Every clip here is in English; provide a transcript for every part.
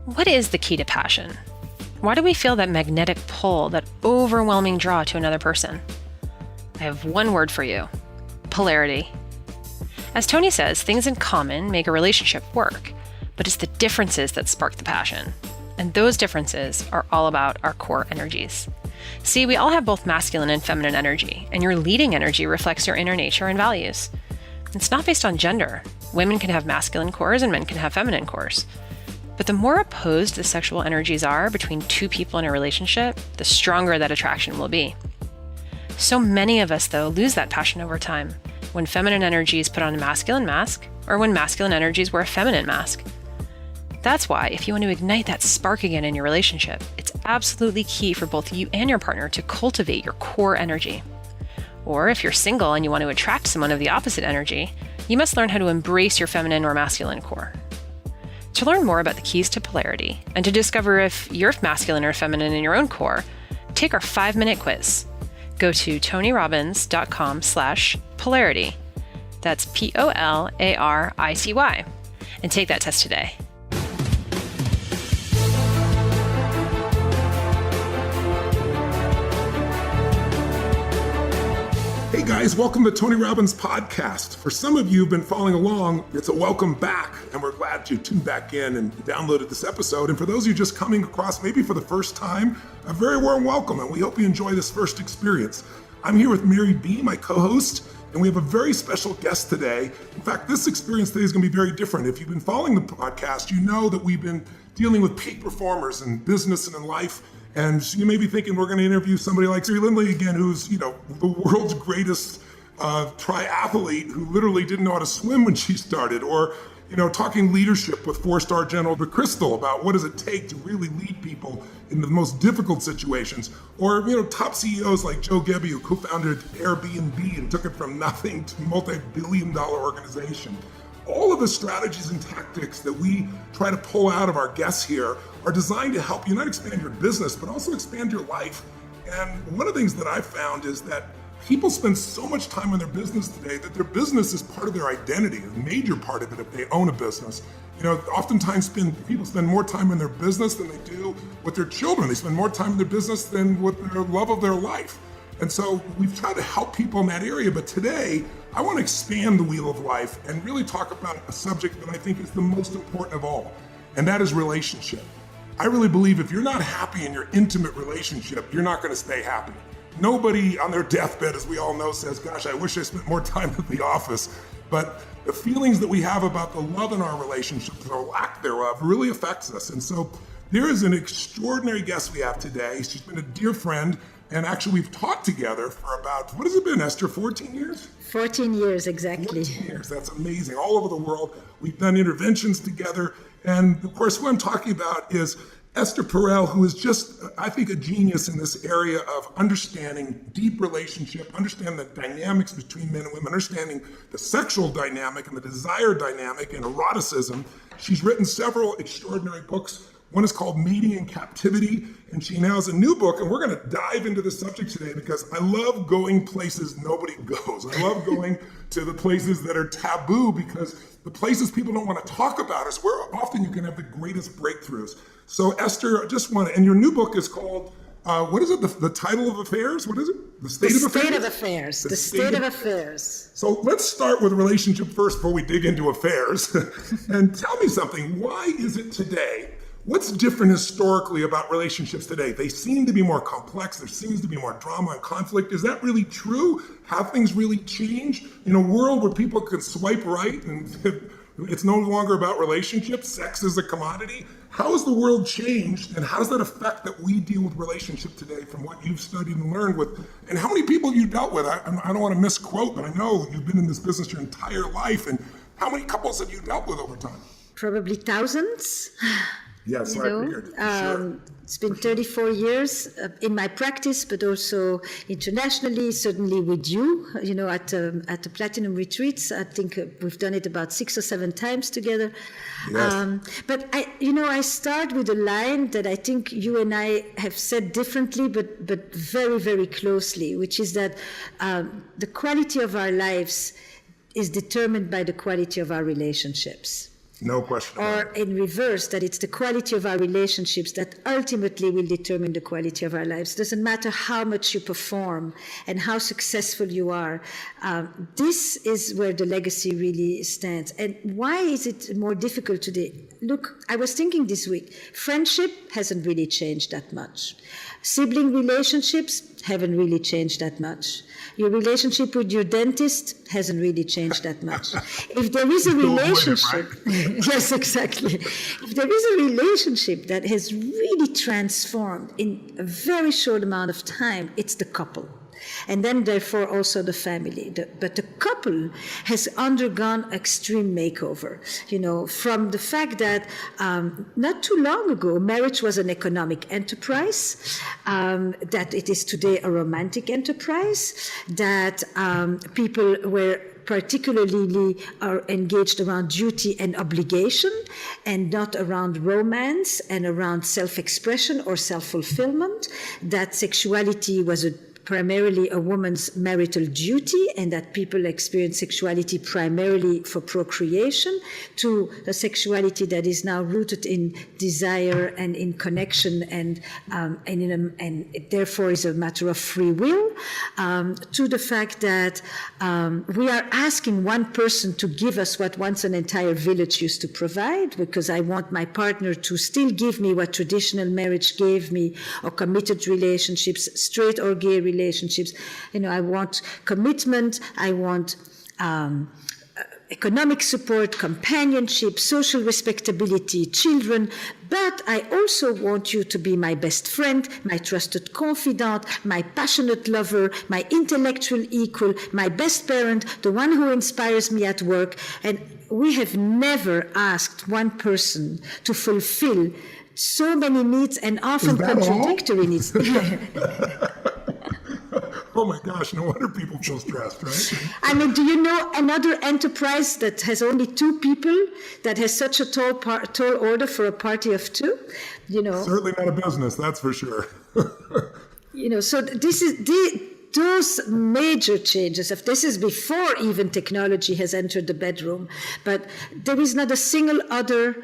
What is the key to passion? Why do we feel that magnetic pull, that overwhelming draw to another person? I have one word for you: polarity. As Tony says, things in common make a relationship work, but it's the differences that spark the passion. And those differences are all about our core energies. See, we all have both masculine and feminine energy, and your leading energy reflects your inner nature and values. It's not based on gender. Women can have masculine cores and men can have feminine cores. But the more opposed the sexual energies are between two people in a relationship, the stronger that attraction will be. So many of us, though, lose that passion over time, when feminine energies put on a masculine mask, or when masculine energies wear a feminine mask. That's why, if you want to ignite that spark again in your relationship, it's absolutely key for both you and your partner to cultivate your core energy. Or if you're single and you want to attract someone of the opposite energy, you must learn how to embrace your feminine or masculine core. To learn more about the keys to polarity, and to discover if you're masculine or feminine in your own core, take our 5-minute quiz. Go to tonyrobbins.com/polarity. That's POLARICY. And take that test today. Hey guys, welcome to Tony Robbins Podcast. For some of you who've been following along, it's a welcome back, and we're glad you tuned back in and downloaded this episode. And for those of you just coming across maybe for the first time, a very warm welcome, and we hope you enjoy this first experience. I'm here with Mary B., my co-host, and we have a very special guest today. In fact, this experience today is going to be very different. If you've been following the podcast, you know that we've been dealing with peak performers in business and in life. And you may be thinking we're going to interview somebody like Siri Lindley again, who's, the world's greatest triathlete who literally didn't know how to swim when she started, or, talking leadership with 4-star General McChrystal about what does it take to really lead people in the most difficult situations, or, top CEOs like Joe Gebbe, who co-founded Airbnb and took it from nothing to a multi-billion-dollar organization. All of the strategies and tactics that we try to pull out of our guests here are designed to help you not expand your business, but also expand your life. And one of the things that I've found is that people spend so much time on their business today that their business is part of their identity, a major part of it if they own a business. Oftentimes people spend more time in their business than they do with their children. They spend more time in their business than with their love of their life. And so we've tried to help people in that area, but today I want to expand the wheel of life and really talk about a subject that I think is the most important of all, and that is relationship. I really believe if you're not happy in your intimate relationship, you're not going to stay happy. Nobody on their deathbed, as we all know, says, gosh, I wish I spent more time at the office. But the feelings that we have about the love in our relationships or lack thereof really affects us. And so there is an extraordinary guest we have today. She's been a dear friend. And actually, we've taught together for about, what has it been, Esther, 14 years? 14 years, exactly. 14 years, that's amazing. All over the world, we've done interventions together. And of course, who I'm talking about is Esther Perel, who is just, I think, a genius in this area of understanding deep relationship, understanding the dynamics between men and women, understanding the sexual dynamic and the desire dynamic and eroticism. She's written several extraordinary books. One is called Mating in Captivity, and she now has a new book, and we're going to dive into the subject today because I love going places nobody goes. I love going to the places that are taboo because the places people don't want to talk about is where often you can have the greatest breakthroughs. So Esther, I just want to, and your new book is called, what is it, the title of affairs? What is it? The State of Affairs? The State of Affairs. So let's start with relationship first before we dig into affairs. And tell me something, why is it today? What's different historically about relationships today? They seem to be more complex. There seems to be more drama and conflict. Is that really true? Have things really changed? In a world where people can swipe right and it's no longer about relationships, sex is a commodity. How has the world changed, and how does that affect that we deal with relationship today from what you've studied and learned with, and how many people you dealt with? I don't want to misquote, but I know you've been in this business your entire life, and how many couples have you dealt with over time? Probably thousands. Yes, I figured. Sure. It's been 34 years in my practice, but also internationally, certainly with you, at the Platinum Retreats. I think we've done it about 6 or 7 times together. Yes. But I start with a line that I think you and I have said differently, but very, very closely, which is that the quality of our lives is determined by the quality of our relationships. No question about Or in reverse, that it's the quality of our relationships that ultimately will determine the quality of our lives. Doesn't matter how much you perform and how successful you are. This is where the legacy really stands. And why is it more difficult today? Look, I was thinking this week, friendship hasn't really changed that much. Sibling relationships haven't really changed that much. Your relationship with your dentist hasn't really changed that much. If there is a relationship, yes, exactly. If there is a relationship that has really transformed in a very short amount of time, it's the couple. And then, therefore, also the family. But the couple has undergone extreme makeover, from the fact that not too long ago, marriage was an economic enterprise, that it is today a romantic enterprise, that people were particularly are engaged around duty and obligation and not around romance and around self-expression or self-fulfillment, that sexuality was primarily a woman's marital duty and that people experience sexuality primarily for procreation, to a sexuality that is now rooted in desire and in connection and it therefore is a matter of free will, to the fact that we are asking one person to give us what once an entire village used to provide, because I want my partner to still give me what traditional marriage gave me, or committed relationships, straight or gay relationships. I want commitment, I want economic support, companionship, social respectability, children, but I also want you to be my best friend, my trusted confidant, my passionate lover, my intellectual equal, my best parent, the one who inspires me at work. And we have never asked one person to fulfill so many needs and often contradictory needs. Oh my gosh, no wonder people feel stressed, right? I mean, do you know another enterprise that has only 2 people that has such a tall order for a party of 2? Certainly not a business, that's for sure. So this is those major changes. If this is before even technology has entered the bedroom, but there is not a single other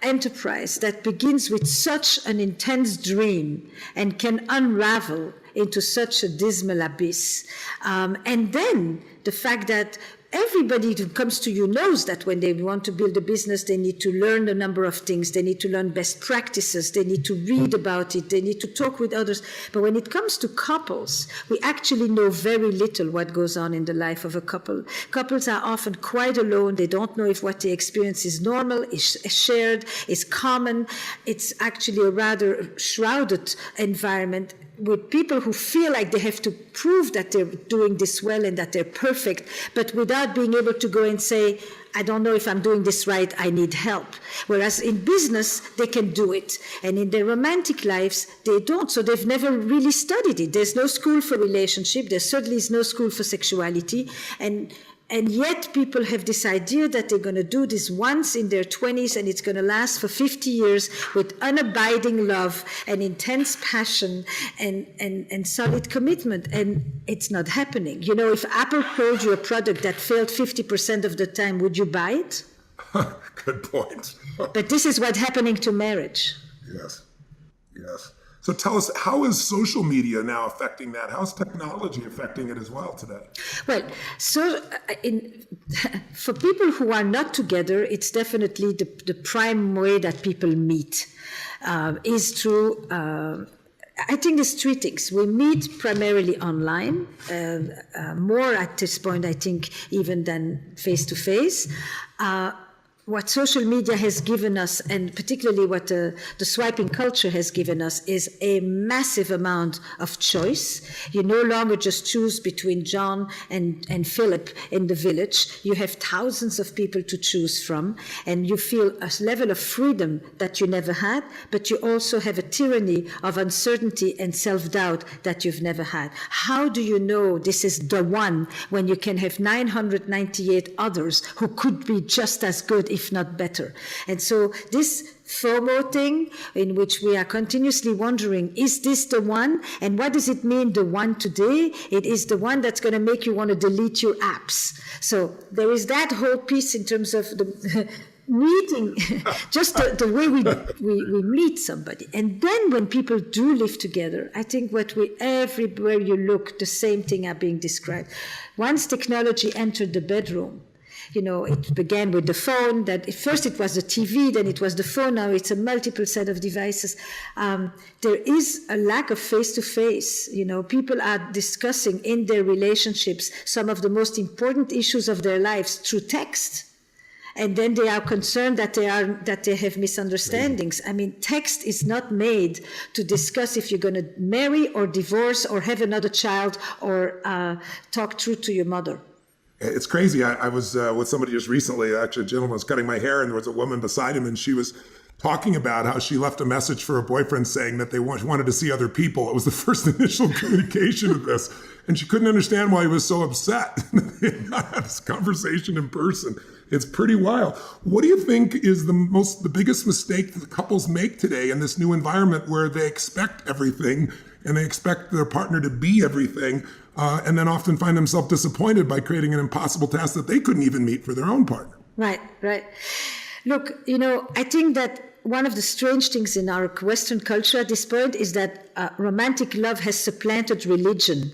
enterprise that begins with such an intense dream and can unravel into such a dismal abyss. And then the fact that everybody who comes to you knows that when they want to build a business, they need to learn a number of things. They need to learn best practices. They need to read about it. They need to talk with others. But when it comes to couples, we actually know very little what goes on in the life of a couple. Couples are often quite alone. They don't know if what they experience is normal, is shared, is common. It's actually a rather shrouded environment with people who feel like they have to prove that they're doing this well and that they're perfect, but without being able to go and say, I don't know if I'm doing this right, I need help. Whereas in business, they can do it. And in their romantic lives, they don't. So they've never really studied it. There's no school for relationship. There certainly is no school for sexuality. And yet people have this idea that they're going to do this once in their 20s and it's going to last for 50 years with unabiding love and intense passion and solid commitment. And it's not happening. If Apple told you a product that failed 50% of the time, would you buy it? Good point. But this is what's happening to marriage. Yes. So tell us, how is social media now affecting that? How's technology affecting it as well today? Well, so for people who are not together, it's definitely the prime way that people meet is through, I think there's 3 things. We meet primarily online, more at this point, I think, even than face-to-face. What social media has given us, and particularly what the swiping culture has given us, is a massive amount of choice. You no longer just choose between John and Philip in the village. You have thousands of people to choose from, and you feel a level of freedom that you never had, but you also have a tyranny of uncertainty and self-doubt that you've never had. How do you know this is the one when you can have 998 others who could be just as good, if not better? And so this FOMO thing, in which we are continuously wondering, is this the one? And what does it mean, the one today? It is the one that's going to make you want to delete your apps. So there is that whole piece in terms of the meeting, just the way we meet somebody. And then when people do live together, I think everywhere you look, the same thing are being described. Once technology entered the bedroom, it began with the phone, that at first it was the TV, then it was the phone, now it's a multiple set of devices. There is a lack of face-to-face. People are discussing in their relationships some of the most important issues of their lives through text. And then they are concerned that they have misunderstandings. I mean, text is not made to discuss if you're going to marry or divorce or have another child or talk truth to your mother. It's crazy. I was with somebody just recently, actually a gentleman was cutting my hair, and there was a woman beside him, and she was talking about how she left a message for her boyfriend saying that they wanted to see other people. It was the first initial communication of this, and she couldn't understand why he was so upset. They had not had this conversation in person. It's pretty wild. What do you think is the biggest mistake that couples make today in this new environment where they expect everything and they expect their partner to be everything, and then often find themselves disappointed by creating an impossible task that they couldn't even meet for their own partner? Right. Look, I think that one of the strange things in our Western culture at this point is that romantic love has supplanted religion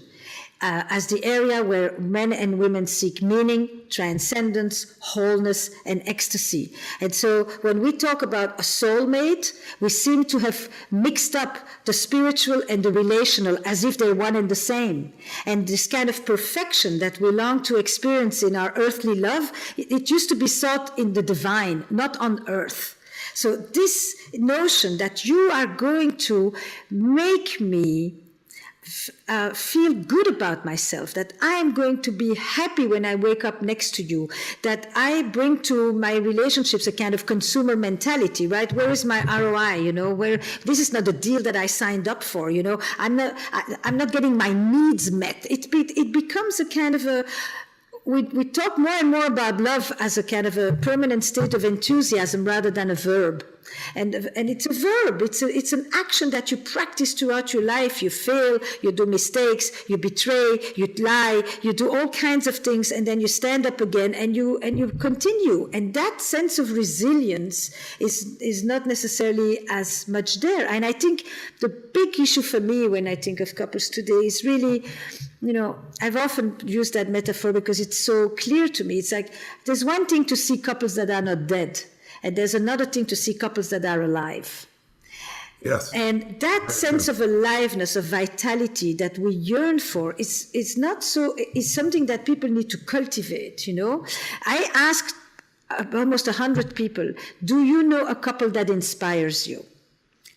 as the area where men and women seek meaning, transcendence, wholeness, and ecstasy. And so when we talk about a soulmate, we seem to have mixed up the spiritual and the relational as if they're one and the same. And this kind of perfection that we long to experience in our earthly love, it used to be sought in the divine, not on earth. So this notion that you are going to make me feel good about myself, that I am going to be happy when I wake up next to you, that I bring to my relationships a kind of consumer mentality, right? Where is my ROI? Where this is not a deal that I signed up for. I'm not getting my needs met. It becomes a kind of we talk more and more about love as a kind of a permanent state of enthusiasm rather than a verb. And it's a verb. It's an action that you practice throughout your life. You fail, you do mistakes, you betray, you lie, you do all kinds of things, and then you stand up again and you continue. And that sense of resilience is not necessarily as much there. And I think the big issue for me when I think of couples today is really, I've often used that metaphor because it's so clear to me. It's like there's one thing to see couples that are not dead, and there's another thing to see couples that are alive. Yes. And that sense of aliveness, of vitality that we yearn for is something that people need to cultivate, I asked almost 100 people, do you know a couple that inspires you,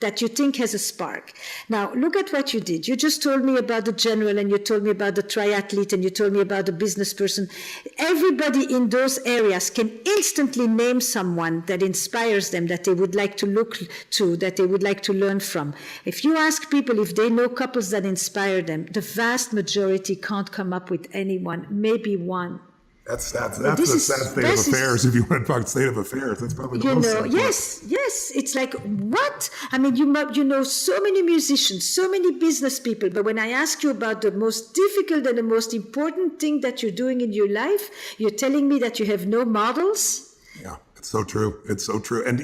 that you think has a spark? Now, look at what you did. You just told me about the general, and you told me about the triathlete, and you told me about the business person. Everybody in those areas can instantly name someone that inspires them, that they would like to look to, that they would like to learn from. If you ask people if they know couples that inspire them, the vast majority can't come up with anyone, maybe one. That's the sad state of affairs. If you want to talk state of affairs, that's probably the most sad. Yes. It's like, what? I mean, you know so many musicians, so many business people, but when I ask you about the most difficult and the most important thing that you're doing in your life, you're telling me that you have no models? Yeah. It's so true. It's so true. And,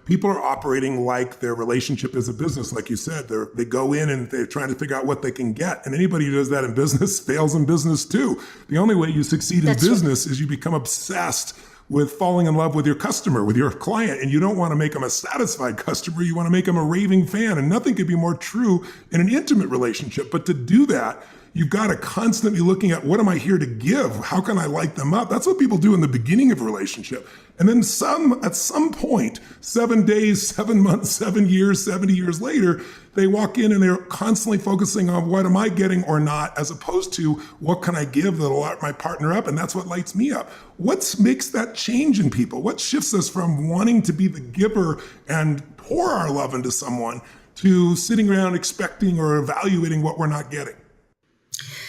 people are operating like their relationship is a business, like you said. They go in and they're trying to figure out what they can get. And anybody who does that in business fails in business too. The only way you succeed in business is you become obsessed with falling in love with your customer, with your client. And you don't want to make them a satisfied customer. You want to make them a raving fan. And nothing could be more true in an intimate relationship. But to do that, you've got to constantly looking at, what am I here to give? How can I light them up? That's what people do in the beginning of a relationship. And then at some point, 7 days, 7 months, 7 years, 70 years later, they walk in and they're constantly focusing on what am I getting or not, as opposed to what can I give that'll light my partner up? And that's what lights me up. What makes that change in people? What shifts us from wanting to be the giver and pour our love into someone to sitting around expecting or evaluating what we're not getting?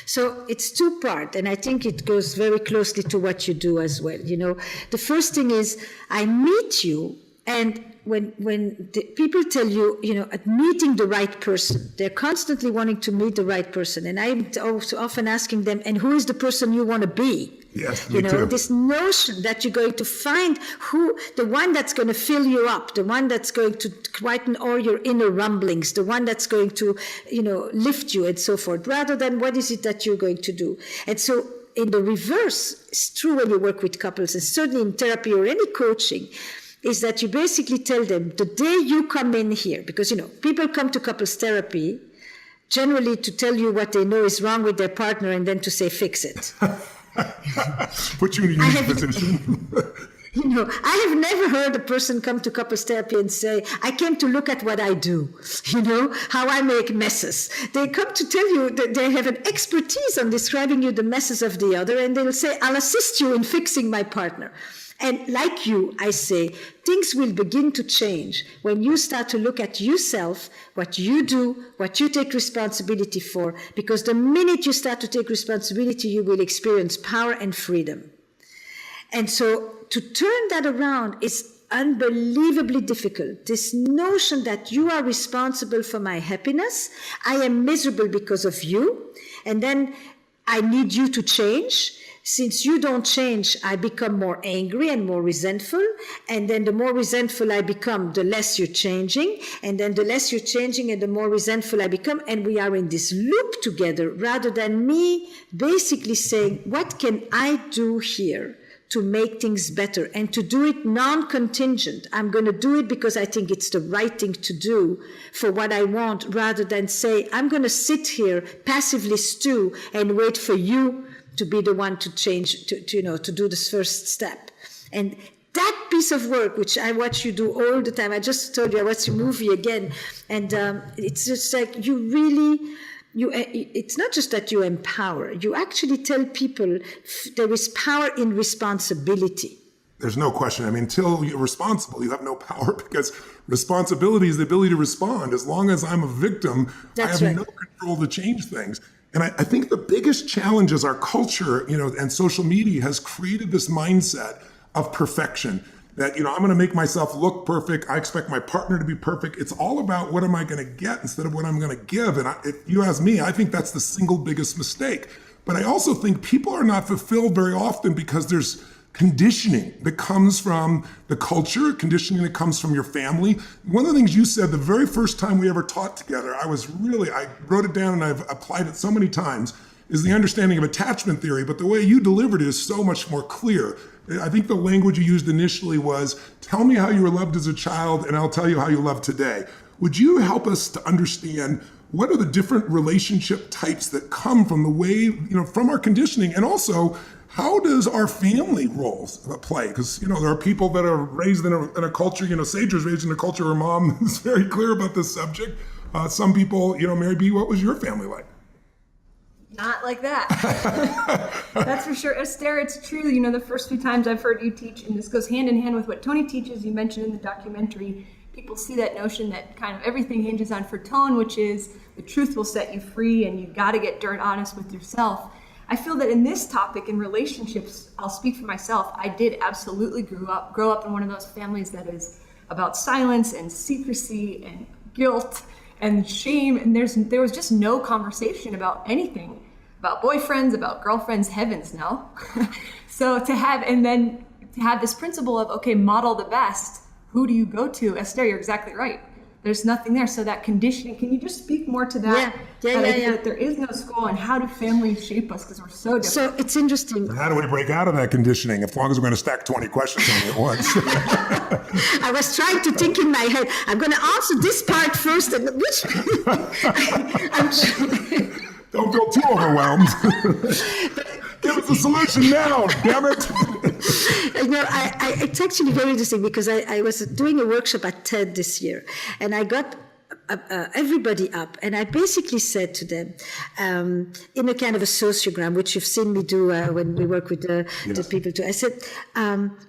So it's two-part, and I think it goes very closely to what you do as well. The first thing is I meet you, and people tell you, meeting the right person, they're constantly wanting to meet the right person. And I'm also often asking them, and who is the person you want to be? Yes, me too. This notion that you're going to find the one that's going to fill you up, the one that's going to quieten all your inner rumblings, the one that's going to, lift you and so forth, rather than what is it that you're going to do. And so in the reverse, it's true when you work with couples, and certainly in therapy or any coaching, is that you basically tell them the day you come in here, because, people come to couples therapy generally to tell you what they know is wrong with their partner and then to say, fix it. Put you in a unique position. I have never heard a person come to couples therapy and say, I came to look at what I do, how I make messes. They come to tell you that they have an expertise on describing you the messes of the other, and they'll say, I'll assist you in fixing my partner. And like you, I say, things will begin to change when you start to look at yourself, what you do, what you take responsibility for, because the minute you start to take responsibility, you will experience power and freedom. And so to turn that around is unbelievably difficult. This notion that you are responsible for my happiness, I am miserable because of you, and then I need you to change. Since you don't change, I become more angry and more resentful. And then the more resentful I become, the less you're changing. And then the less you're changing and the more resentful I become. And we are in this loop together, rather than me basically saying, what can I do here to make things better, and to do it non-contingent? I'm going to do it because I think it's the right thing to do for what I want, rather than say, I'm going to sit here, passively stew, and wait for you to be the one to change, to do this first step. And that piece of work, which I watch you do all the time, I just told you I watched your movie again, and it's just like you really, it's not just that you empower, you actually tell people there is power in responsibility. There's no question. I mean, until you're responsible, you have no power, because responsibility is the ability to respond. As long as I'm a victim, That's I have right. no control to change things. And I think the biggest challenge is our culture, and social media has created this mindset of perfection. That, I'm going to make myself look perfect. I expect my partner to be perfect. It's all about what am I going to get instead of what I'm going to give. And if you ask me, I think that's the single biggest mistake. But I also think people are not fulfilled very often because there's conditioning that comes from the culture, conditioning that comes from your family. One of the things you said the very first time we ever taught together, I wrote it down and I've applied it so many times, is the understanding of attachment theory. But the way you delivered it is so much more clear. I think the language you used initially was, tell me how you were loved as a child and I'll tell you how you love today. Would you help us to understand what are the different relationship types that come from the way, from our conditioning, and also how does our family roles play? Because, there are people that are raised in a culture, Sage was raised in a culture where mom is very clear about this subject. Some people, Mary B., what was your family like? Not like that. That's for sure. Esther, it's true, the first few times I've heard you teach, and this goes hand in hand with what Tony teaches, you mentioned in the documentary, people see that notion that kind of everything hinges on for tone, which is the truth will set you free and you got to get dirt honest with yourself. I feel that in this topic, in relationships, I'll speak for myself, I did absolutely grow up in one of those families that is about silence and secrecy and guilt and shame, and there was just no conversation about anything, about boyfriends, about girlfriends, heavens no. So to have this principle of, okay, model the best, who do you go to? Esther, you're exactly right. There's nothing there. So that conditioning, can you just speak more to that? Yeah. That there is no school, and how do families shape us, because we're so different. So it's interesting. And how do we break out of that conditioning, as long as we're going to stack 20 questions on me at once? I was trying to think in my head, I'm going to answer this part first, and which Don't feel too overwhelmed. Give us a solution now, damn it. It's actually very interesting, because I was doing a workshop at TED this year, and I got everybody up, and I basically said to them, in a kind of a sociogram, which you've seen me do when we work with the people too, I said,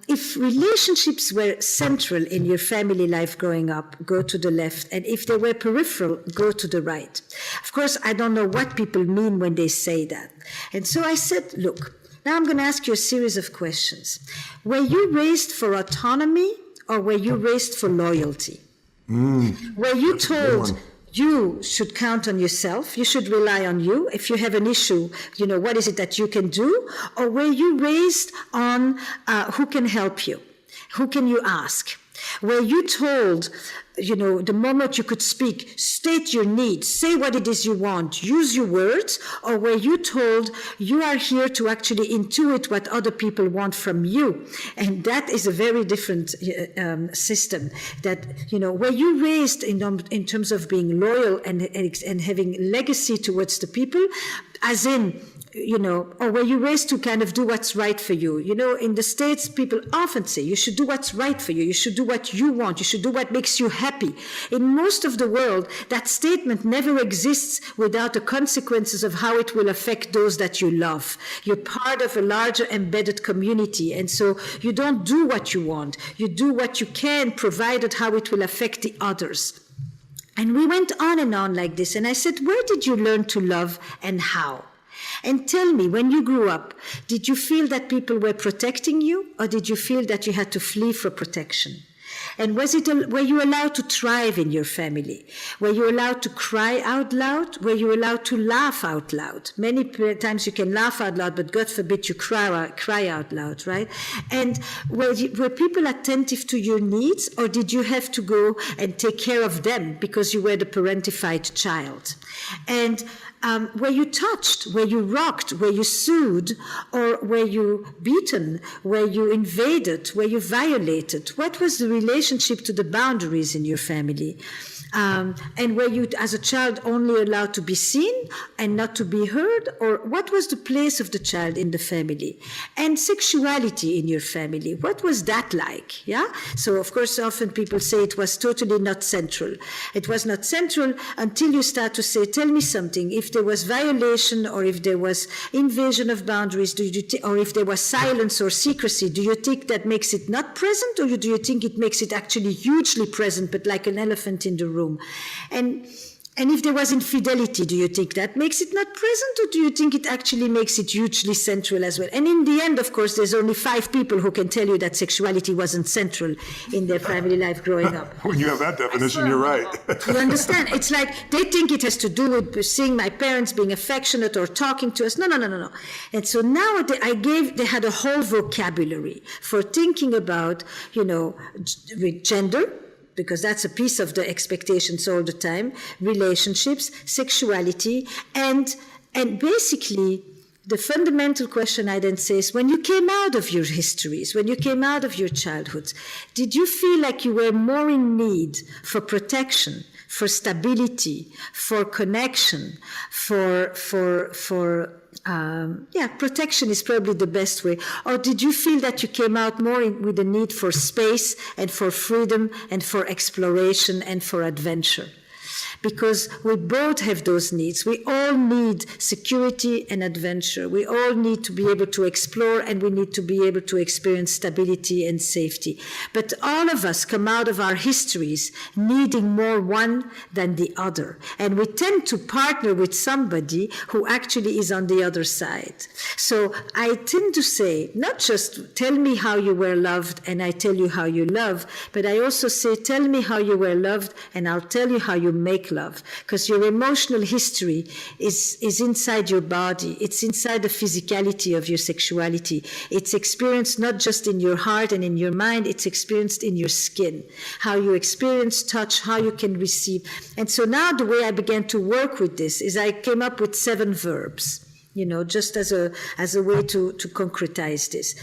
if relationships were central in your family life growing up, go to the left, and if they were peripheral, go to the right. Of course, I don't know what people mean when they say that. And so I said, look, now I'm going to ask you a series of questions. Were you raised for autonomy or were you raised for loyalty? Were you told you should count on yourself, you should rely on you? If you have an issue, what is it that you can do? Or were you raised on who can help you? Who can you ask? Were you told, the moment you could speak, state your needs, say what it is you want, use your words? Or were you told you are here to actually intuit what other people want from you? And that is a very different system. That, were you raised in terms of being loyal and having legacy towards the people, as in, or were you raised to kind of do what's right for you? In the States, people often say you should do what's right for you. You should do what you want. You should do what makes you happy. In most of the world, that statement never exists without the consequences of how it will affect those that you love. You're part of a larger embedded community. And so you don't do what you want. You do what you can, provided how it will affect the others. And we went on and on like this. And I said, where did you learn to love and how? And tell me, when you grew up, did you feel that people were protecting you, or did you feel that you had to flee for protection? And were you allowed to thrive in your family? Were you allowed to cry out loud? Were you allowed to laugh out loud? Many times you can laugh out loud, but God forbid you cry out loud, right? And were people attentive to your needs, or did you have to go and take care of them because you were the parentified child? And were you touched? Were you rocked? Were you sued? Or were you beaten? Were you invaded? Were you violated? What was the relationship to the boundaries in your family? And were you, as a child, only allowed to be seen and not to be heard? Or what was the place of the child in the family? And sexuality in your family, what was that like? Yeah. So, of course, often people say it was totally not central. It was not central until you start to say, tell me something. If there was violation, or if there was invasion of boundaries, or if there was silence or secrecy, do you think that makes it not present, or do you think it makes it actually hugely present, but like an elephant in the room? And if there was infidelity, do you think that makes it not present, or do you think it actually makes it hugely central as well? And in the end, of course, there's only 5 people who can tell you that sexuality wasn't central in their family life growing up. When you have that definition, you're right. You understand? It's like they think it has to do with seeing my parents being affectionate or talking to us. No. And so now they had a whole vocabulary for thinking about, with gender, because that's a piece of the expectations all the time, relationships, sexuality, and basically the fundamental question I then say is, when you came out of your histories, when you came out of your childhoods, did you feel like you were more in need for protection, for stability, for connection, protection is probably the best way. Or did you feel that you came out more with the need for space and for freedom and for exploration and for adventure? Because we both have those needs. We all need security and adventure. We all need to be able to explore, and we need to be able to experience stability and safety. But all of us come out of our histories needing more one than the other. And we tend to partner with somebody who actually is on the other side. So I tend to say, not just tell me how you were loved and I tell you how you love, but I also say, tell me how you were loved and I'll tell you how you make love, because your emotional history is inside your body. It's inside the physicality of your sexuality. It's experienced not just in your heart and in your mind, it's experienced in your skin, how you experience touch, how you can receive. And so now the way I began to work with this is I came up with 7 verbs, just as a way to concretize this.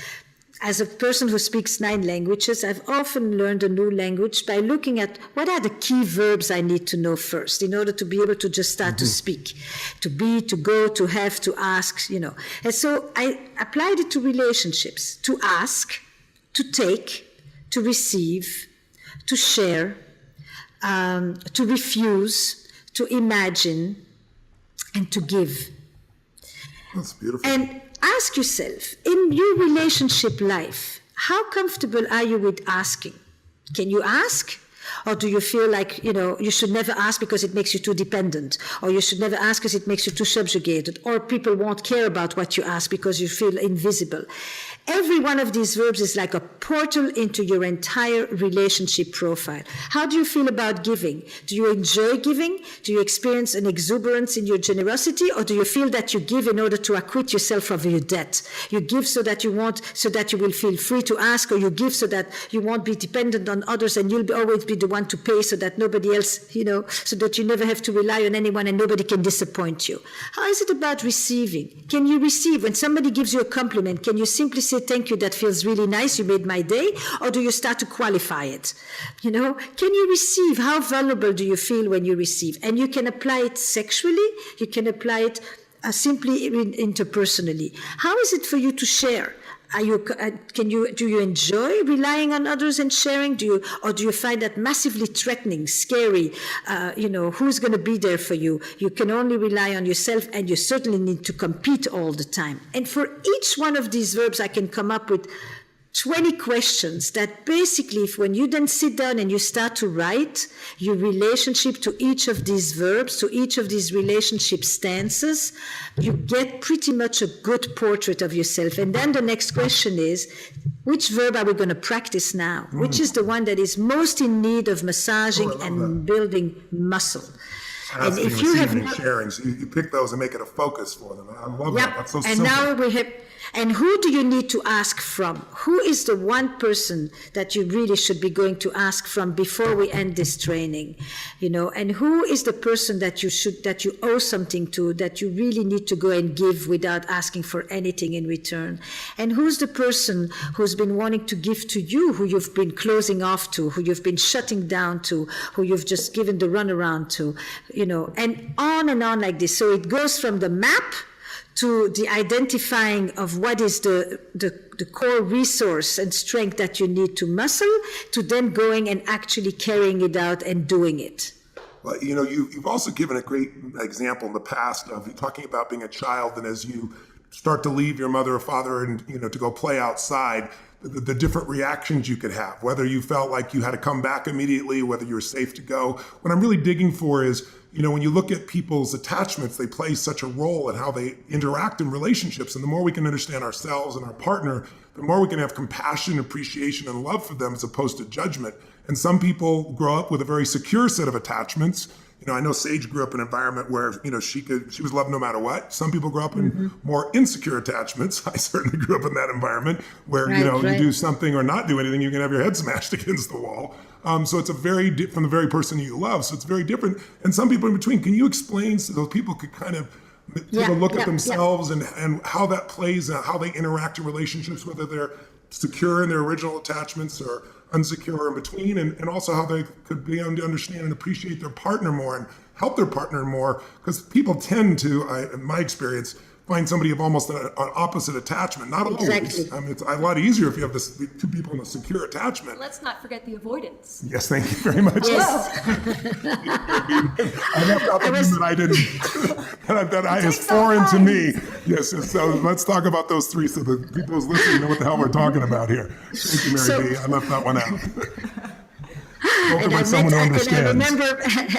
As a person who speaks 9 languages, I've often learned a new language by looking at what are the key verbs I need to know first in order to be able to just start to speak, to be, to go, to have, to ask, And so I applied it to relationships, to ask, to take, to receive, to share, to refuse, to imagine, and to give. That's beautiful. And ask yourself, in your relationship life, how comfortable are you with asking? Can you ask? Or do you feel like, you should never ask because it makes you too dependent? Or you should never ask because it makes you too subjugated? Or people won't care about what you ask because you feel invisible? Every one of these verbs is like a portal into your entire relationship profile. How do you feel about giving? Do you enjoy giving? Do you experience an exuberance in your generosity? Or do you feel that you give in order to acquit yourself of your debt? You give so that you will feel free to ask, or you give so that you won't be dependent on others and you'll always be the one to pay so that nobody else, so that you never have to rely on anyone and nobody can disappoint you. How is it about receiving? Can you receive? When somebody gives you a compliment, can you simply say, thank you, that feels really nice, you made my day? Or do you start to qualify it? Can you receive? How vulnerable do you feel when you receive? And you can apply it sexually, you can apply it simply interpersonally. How is it for you to share? Do you enjoy relying on others and sharing? Or do you find that massively threatening, scary? Who's going to be there for you? You can only rely on yourself, and you certainly need to compete all the time. And for each one of these verbs, I can come up with 20 questions that basically, when you then sit down and you start to write your relationship to each of these verbs, to each of these relationship stances, you get pretty much a good portrait of yourself. And then the next question is, which verb are we going to practice now? Which is the one that is most in need of massaging and building muscle? And if you have sharing, so you pick those and make it a focus for them. I love that. That's so simple. Now we have. And who do you need to ask from? Who is the one person that you really should be going to ask from before we end this training? And who is the person that you owe something to, that you really need to go and give without asking for anything in return? And who's the person who's been wanting to give to you, who you've been closing off to, who you've been shutting down to, who you've just given the runaround to, and on like this. So it goes from the map to the identifying of what is the core resource and strength that you need to muscle, to then going and actually carrying it out and doing it. Well, you've also given a great example in the past of talking about being a child, and as you start to leave your mother or father and, to go play outside, the different reactions you could have, whether you felt like you had to come back immediately, whether you were safe to go. What I'm really digging for is, when you look at people's attachments, they play such a role in how they interact in relationships. And the more we can understand ourselves and our partner, the more we can have compassion, appreciation, and love for them as opposed to judgment. And some people grow up with a very secure set of attachments. I know Sage grew up in an environment where, she was loved no matter what. Some people grow up in more insecure attachments. I certainly grew up in that environment where, you do something or not do anything, you can have your head smashed against the wall. So it's from the very person you love. So it's very different. And some people in between. Can you explain so those people could kind of take a look at themselves and how that plays and how they interact in relationships, whether they're secure in their original attachments or unsecure in between, and also how they could be able to understand and appreciate their partner more and help their partner more, because people tend to, in my experience, find somebody of almost an opposite attachment. Not always. Exactly. It's a lot easier if you have two people in a secure attachment. Let's not forget the avoidance. Yes, thank you very much. Yes. I left out the one that I didn't, that is foreign to me. Yes, so let's talk about those three so the people who's listening know what the hell we're talking about here. Thank you, Mary B. I left that one out.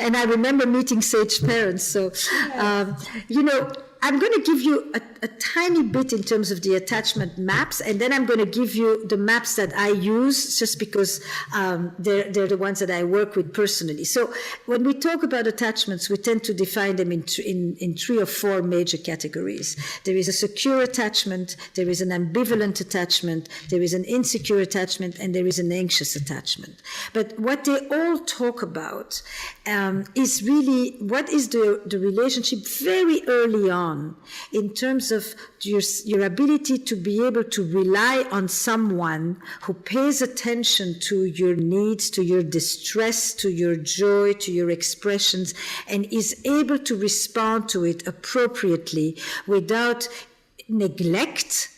And I remember meeting Sage parents. So, I'm going to give you a tiny bit in terms of the attachment maps, and then I'm going to give you the maps that I use just because they're the ones that I work with personally. So when we talk about attachments, we tend to define them in 3 or 4 major categories. There is a secure attachment, there is an ambivalent attachment, there is an insecure attachment, and there is an anxious attachment. But what they all talk about is really what is the relationship very early on, in terms of your ability to be able to rely on someone who pays attention to your needs, to your distress, to your joy, to your expressions, and is able to respond to it appropriately without neglect,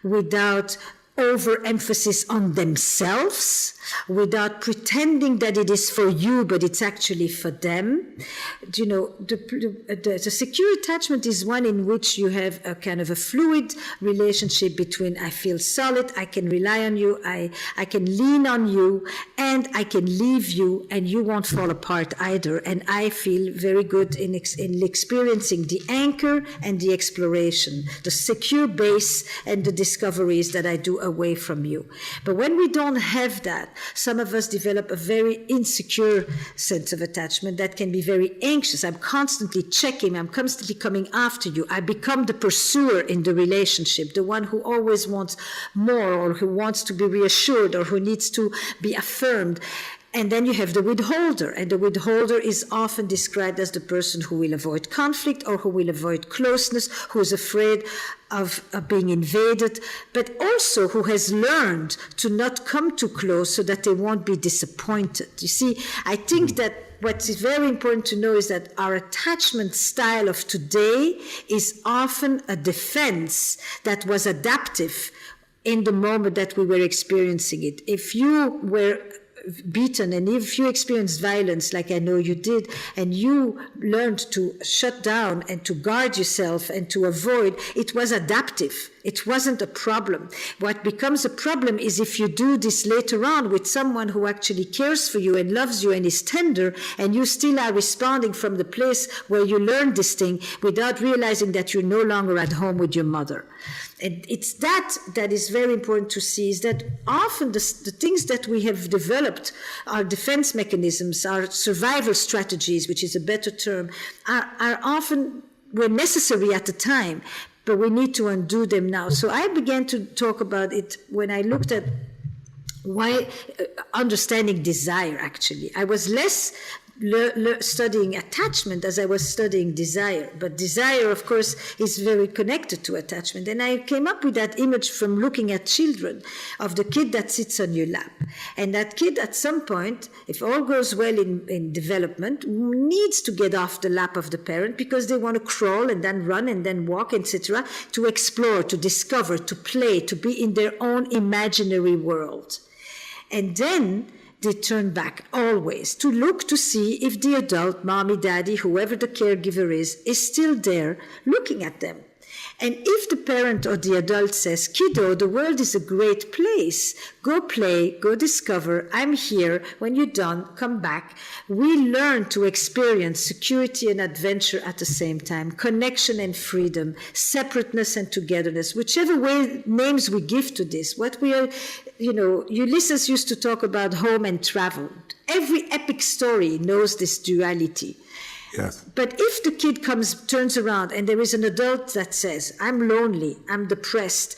without overemphasis on themselves, without pretending that it is for you, but it's actually for them. The secure attachment is one in which you have a kind of a fluid relationship between I feel solid, I can rely on you, I can lean on you, and I can leave you, and you won't fall apart either. And I feel very good in experiencing the anchor and the exploration, the secure base and the discoveries that I do away from you. But when we don't have that, some of us develop a very insecure sense of attachment that can be very anxious. I'm constantly checking, I'm constantly coming after you. I become the pursuer in the relationship, the one who always wants more, or who wants to be reassured, or who needs to be affirmed. And then you have the withholder, and the withholder is often described as the person who will avoid conflict or who will avoid closeness, who is afraid of being invaded, but also who has learned to not come too close so that they won't be disappointed. You see, I think that what is very important to know is that our attachment style of today is often a defense that was adaptive in the moment that we were experiencing it. If you were beaten, and if you experienced violence like I know you did, and you learned to shut down and to guard yourself and to avoid, it was adaptive. It wasn't a problem. What becomes a problem is if you do this later on with someone who actually cares for you and loves you and is tender, and you still are responding from the place where you learned this thing without realizing that you're no longer at home with your mother. And it's that is very important to see, is that often the things that we have developed, our defense mechanisms, our survival strategies, which is a better term, are often were necessary at the time, but we need to undo them now. So I began to talk about it when I looked at why understanding desire, actually. I was less studying attachment as I was studying desire. But desire, of course, is very connected to attachment. And I came up with that image from looking at children, of the kid that sits on your lap. And that kid at some point, if all goes well in development, needs to get off the lap of the parent because they want to crawl and then run and then walk, etc., to explore, to discover, to play, to be in their own imaginary world. And then they turn back always to look to see if the adult, mommy, daddy, whoever the caregiver is still there looking at them. And if the parent or the adult says, kiddo, the world is a great place, go play, go discover, I'm here, when you're done, come back, we learn to experience security and adventure at the same time, connection and freedom, separateness and togetherness, whichever way names we give to this. What we are, Ulysses used to talk about home and travel. Every epic story knows this duality. Yes. But if the kid turns around and there is an adult that says, I'm lonely, I'm depressed,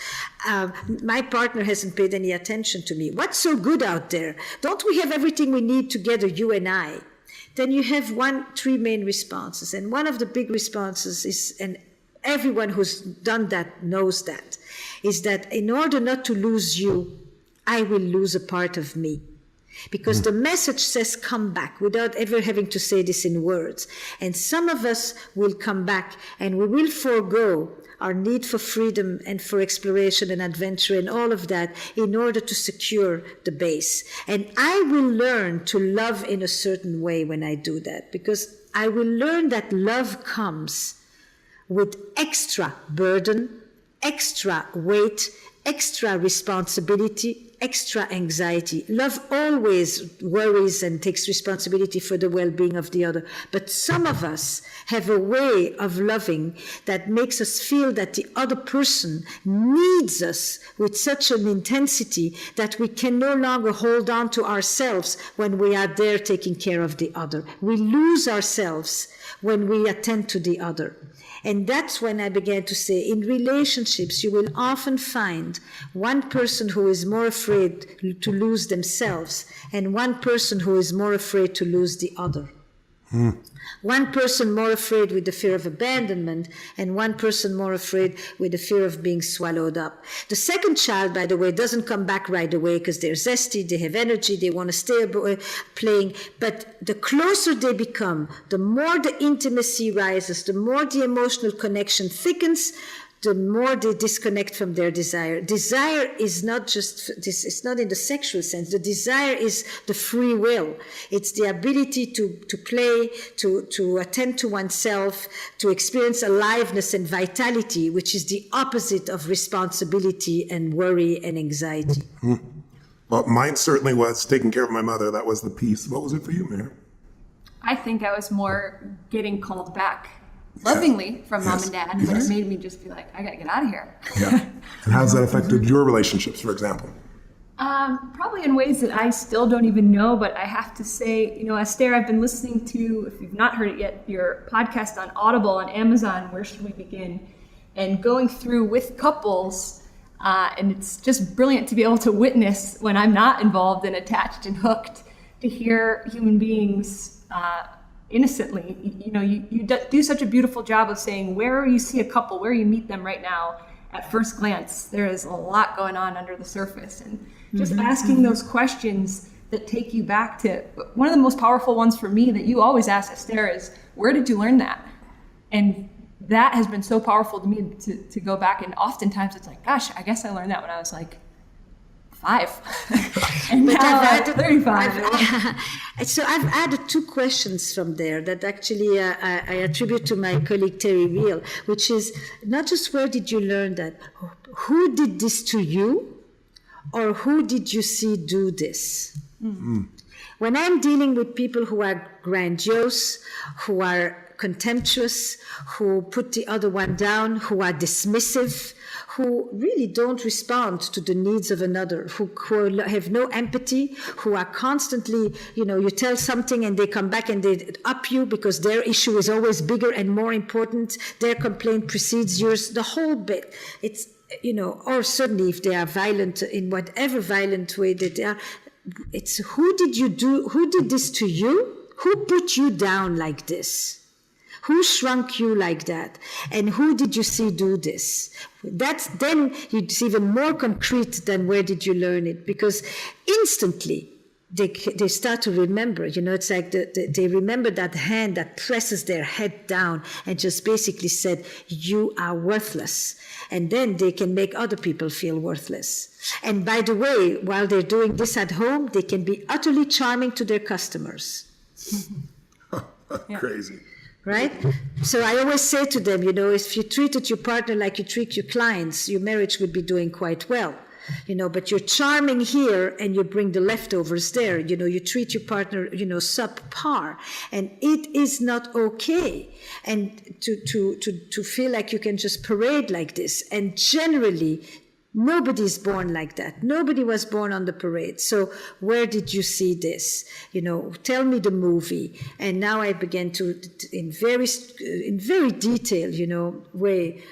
my partner hasn't paid any attention to me, what's so good out there? Don't we have everything we need together, you and I? Then you have three main responses. And one of the big responses is, and everyone who's done that knows that, is that in order not to lose you, I will lose a part of me. Because the message says come back without ever having to say this in words. And some of us will come back and we will forego our need for freedom and for exploration and adventure and all of that in order to secure the base. And I will learn to love in a certain way when I do that, because I will learn that love comes with extra burden, extra weight, extra responsibility, extra anxiety. Love always worries and takes responsibility for the well-being of the other. But some of us have a way of loving that makes us feel that the other person needs us with such an intensity that we can no longer hold on to ourselves when we are there taking care of the other. We lose ourselves when we attend to the other. And that's when I began to say, in relationships, you will often find one person who is more afraid to lose themselves and one person who is more afraid to lose the other. One person more afraid with the fear of abandonment and one person more afraid with the fear of being swallowed up. The second child, by the way, doesn't come back right away because they're zesty, they have energy, they want to stay playing. But the closer they become, the more the intimacy rises, the more the emotional connection thickens, the more they disconnect from their desire. Desire is not just this, it's not in the sexual sense. The desire is the free will. It's the ability to play, to attend to oneself, to experience aliveness and vitality, which is the opposite of responsibility and worry and anxiety. Well, mine certainly was taking care of my mother. That was the piece. What was it for you, Mayor? I think I was more getting called back lovingly from mom and dad, but it made me just be like, I gotta get out of here. Yeah. And how's that affected your relationships, for example? Probably in ways that I still don't even know, but I have to say, you know, Esther, I've been listening to, if you've not heard it yet, your podcast on Audible on Amazon, Where Should We Begin? And going through with couples, and it's just brilliant to be able to witness when I'm not involved and attached and hooked, to hear human beings innocently. You know, you do such a beautiful job of saying where you see a couple, where you meet them right now, at first glance, there is a lot going on under the surface. And just asking those questions that take you back to, one of the most powerful ones for me that you always ask, Esther, is where did you learn that? And that has been so powerful to me to go back. And oftentimes it's like, gosh, I guess I learned that when I was like 5. And But now I've I'm 35. So I've added 2 questions from there that actually I attribute to my colleague Terry Real, which is not just where did you learn that, who did this to you, or who did you see do this? When I'm dealing with people who are grandiose, who are contemptuous, who put the other one down, who are dismissive, who really don't respond to the needs of another, who have no empathy, who are constantly, you know, you tell something and they come back and they up you because their issue is always bigger and more important, their complaint precedes yours, the whole bit. It's, you know, or certainly if they are violent in whatever violent way that they are, it's who did this to you? Who put you down like this? Who shrunk you like that? And who did you see do this? Then it's even more concrete than where did you learn it? Because instantly they start to remember, you know, it's like they remember that hand that presses their head down and just basically said, you are worthless. And then they can make other people feel worthless. And by the way, while they're doing this at home, they can be utterly charming to their customers. Crazy. Right? So I always say to them, you know, if you treated your partner like you treat your clients, your marriage would be doing quite well. You know, but you're charming here and you bring the leftovers there. You know, you treat your partner, you know, subpar. And it is not okay. And to feel like you can just parade like this. And generally, nobody's born like that. Nobody was born on the parade. So where did you see this? You know, tell me the movie. And now I began to, in very detailed, you know, way,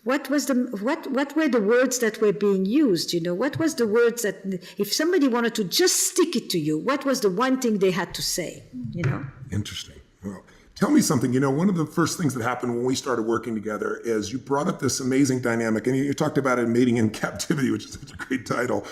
what were the words that were being used? You know, what was the words that, if somebody wanted to just stick it to you, what was the one thing they had to say? You know? Interesting. Well, tell me something. You know, one of the first things that happened when we started working together is you brought up this amazing dynamic, and you talked about it, Mating in Captivity, which is such a great title.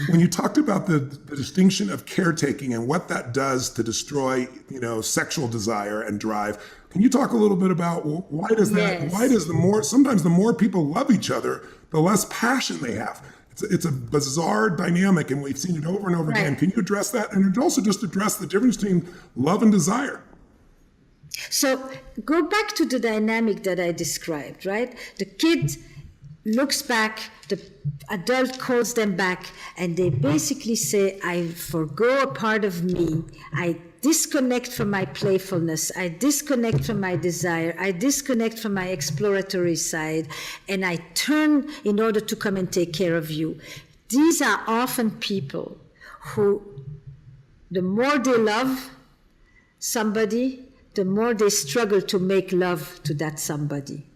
When you talked about the distinction of caretaking and what that does to destroy, you know, sexual desire and drive, can you talk a little bit about why does that? Yes. Why does sometimes the more people love each other, the less passion they have? It's a bizarre dynamic, and we've seen it over and over again. Can you address that, and also just address the difference between love and desire? So go back to the dynamic that I described, right? The kid looks back, the adult calls them back, and they basically say, I forgo a part of me, I disconnect from my playfulness, I disconnect from my desire, I disconnect from my exploratory side, and I turn in order to come and take care of you. These are often people who, the more they love somebody, the more they struggle to make love to that somebody.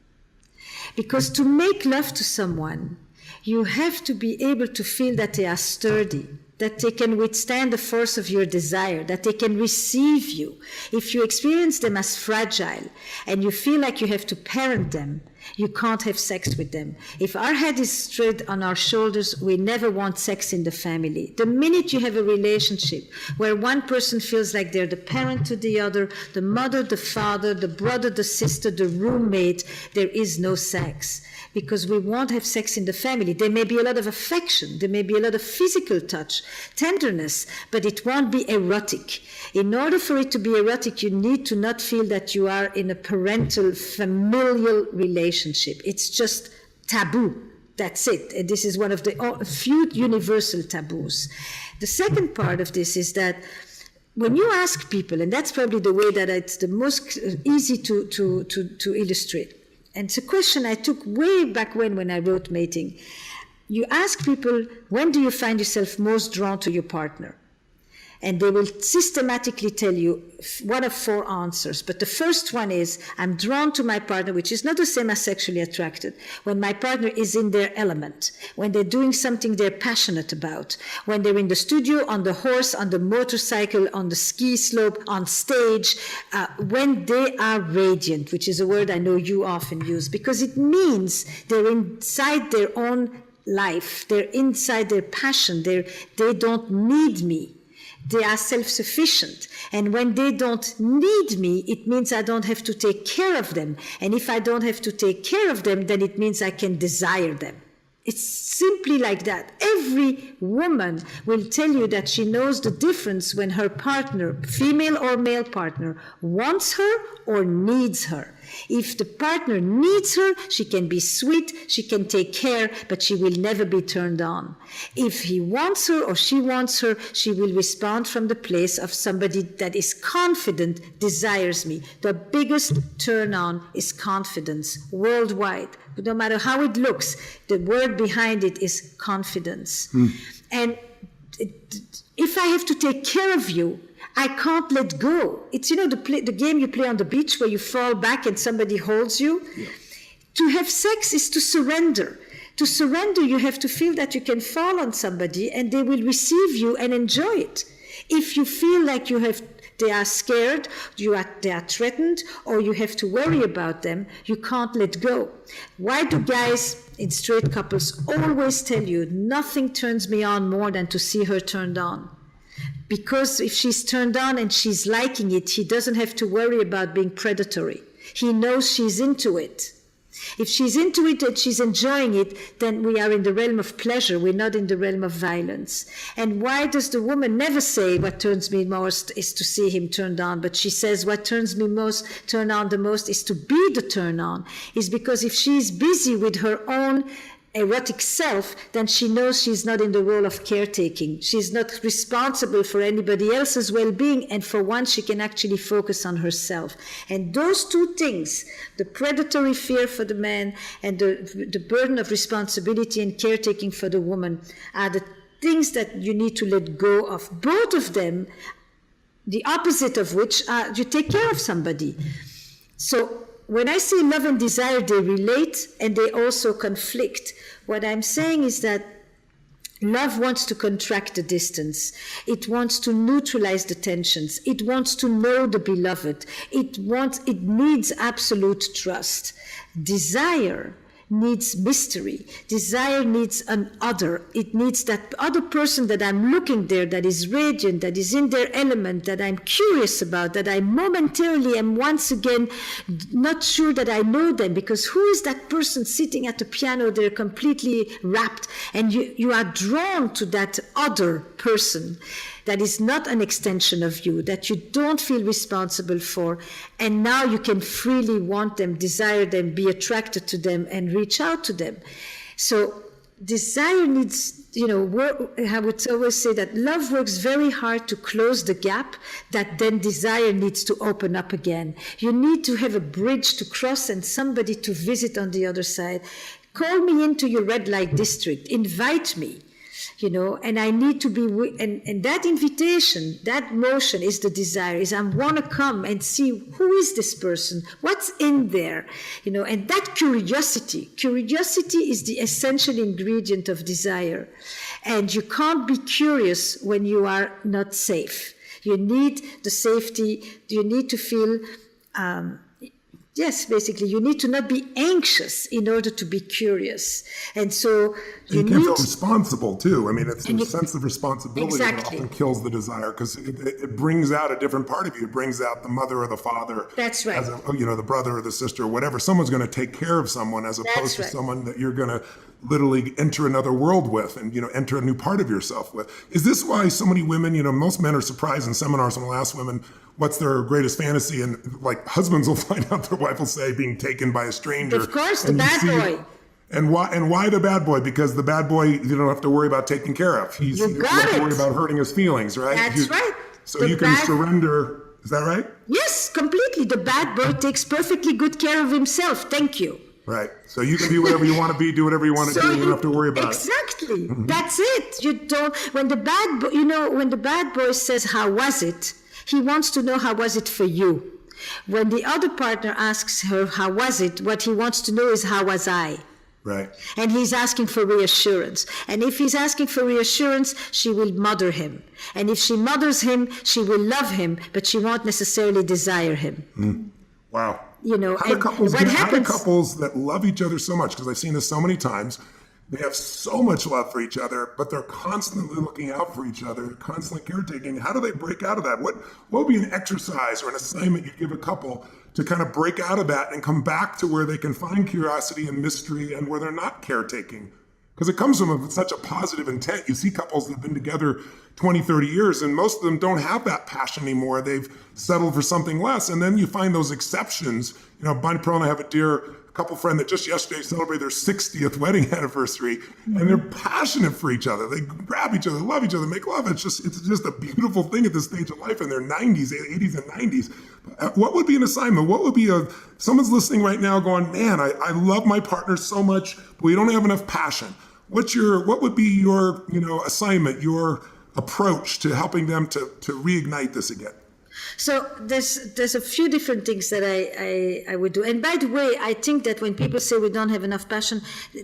Because to make love to someone, you have to be able to feel that they are sturdy. that they can withstand the force of your desire, that they can receive you. If you experience them as fragile and you feel like you have to parent them, you can't have sex with them. If our head is straight on our shoulders, we never want sex in the family. The minute you have a relationship where one person feels like they're the parent to the other, the mother, the father, the brother, the sister, the roommate, there is no sex. Because we won't have sex in the family. There may be a lot of affection, there may be a lot of physical touch, tenderness, but it won't be erotic. In order for it to be erotic, you need to not feel that you are in a parental, familial relationship. It's just taboo. That's it. And this is one of the few universal taboos. The second part of this is that when you ask people, and that's probably the way that it's the most easy to illustrate, and it's a question I took way back when I wrote Mating. You ask people, when do you find yourself most drawn to your partner? And they will systematically tell you one of 4 answers. But the first one is, I'm drawn to my partner, which is not the same as sexually attracted, when my partner is in their element, when they're doing something they're passionate about, when they're in the studio, on the horse, on the motorcycle, on the ski slope, on stage, when they are radiant, which is a word I know you often use, because it means they're inside their own life, they're inside their passion, they don't need me. They are self-sufficient. And when they don't need me, it means I don't have to take care of them. And if I don't have to take care of them, then it means I can desire them. It's simply like that. Every woman will tell you that she knows the difference when her partner, female or male partner, wants her or needs her. If the partner needs her, she can be sweet, she can take care, but she will never be turned on. If he wants her or she wants her, she will respond from the place of somebody that is confident, desires me. The biggest turn on is confidence worldwide. No matter how it looks, the word behind it is confidence. And if I have to take care of you, I can't let go. It's, the game you play on the beach where you fall back and somebody holds you. Yeah. To have sex is to surrender. To surrender, you have to feel that you can fall on somebody and they will receive you and enjoy it. If you feel like they are scared, they are threatened, or you have to worry about them, you can't let go. Why do guys in straight couples always tell you, nothing turns me on more than to see her turned on? Because if she's turned on and she's liking it, he doesn't have to worry about being predatory. He knows she's into it. If she's into it and she's enjoying it, then we are in the realm of pleasure. We're not in the realm of violence. And why does the woman never say what turns me most is to see him turned on, but she says what turns me turn on the most is to be the turn on? Is because if she's busy with her own erotic self, then she knows she's not in the role of caretaking. She's not responsible for anybody else's well-being, and for once she can actually focus on herself. And those two things, the predatory fear for the man and the burden of responsibility and caretaking for the woman, are the things that you need to let go of. Both of them, the opposite of which are you take care of somebody. So when I say love and desire, they relate and they also conflict. What I'm saying is that love wants to contract the distance. It wants to neutralize the tensions. It wants to know the beloved. It needs absolute trust. Desire needs mystery. Desire needs an other. It needs that other person that I'm looking there, that is radiant, that is in their element, that I'm curious about, that I momentarily am once again not sure that I know them, because who is that person sitting at the piano? They're completely rapt, and you are drawn to that other person that is not an extension of you, that you don't feel responsible for, and now you can freely want them, desire them, be attracted to them, and reach out to them. So desire needs, I would always say that love works very hard to close the gap that then desire needs to open up again. You need to have a bridge to cross and somebody to visit on the other side. Call me into your red light district, invite me. and I need to be, and that invitation, that motion is the desire, is I want to come and see who is this person, what's in there, and that curiosity is the essential ingredient of desire. And you can't be curious when you are not safe. You need the safety, you need to feel, yes, basically, you need to not be anxious in order to be curious. And so you can't feel responsible, too. I mean, it's the sense of responsibility that often kills the desire, because it brings out a different part of you. It brings out the mother or the father. That's right. The brother or the sister or whatever. Someone's going to take care of someone as opposed to someone that you're going to literally enter another world with and, enter a new part of yourself with. Is this why so many women, most men are surprised in seminars when I'll ask women what's their greatest fantasy, and like husbands will find out their wife will say being taken by a stranger. Of course, the bad boy. And why the bad boy? Because the bad boy you don't have to worry about taking care of. You don't have to worry about hurting his feelings, right? That's right. So you can surrender. Is that right? Yes, completely. The bad boy takes perfectly good care of himself. Thank you. Right. So you can be whatever you want to be, do whatever you want to do, you don't have to worry about it. Exactly. That's it. You don't, when the bad boy says, how was it? He wants to know, how was it for you? When the other partner asks her, how was it? What he wants to know is, how was I? Right. And he's asking for reassurance. And if he's asking for reassurance, she will mother him. And if she mothers him, she will love him, but she won't necessarily desire him. Wow. How do couples that love each other so much, because I've seen this so many times, they have so much love for each other, but they're constantly looking out for each other, constantly caretaking. How do they break out of that? What would be an exercise or an assignment you'd give a couple to kind of break out of that and come back to where they can find curiosity and mystery and where they're not caretaking? Because it comes from such a positive intent. You see couples that have been together 20, 30 years, and most of them don't have that passion anymore. They've settled for something less. And then you find those exceptions. Bonnie Pearl and I have a dear couple friend that just yesterday celebrated their 60th wedding anniversary, and they're passionate for each other. They grab each other, love each other, make love. It's just a beautiful thing at this stage of life in their 90s, 80s, and 90s. What would be an assignment? What would be someone's listening right now going, man, I love my partner so much, but we don't have enough passion. What would be your, assignment, your approach to helping them to reignite this again? So there's a few different things that I would do. And by the way, I think that when people say we don't have enough passion,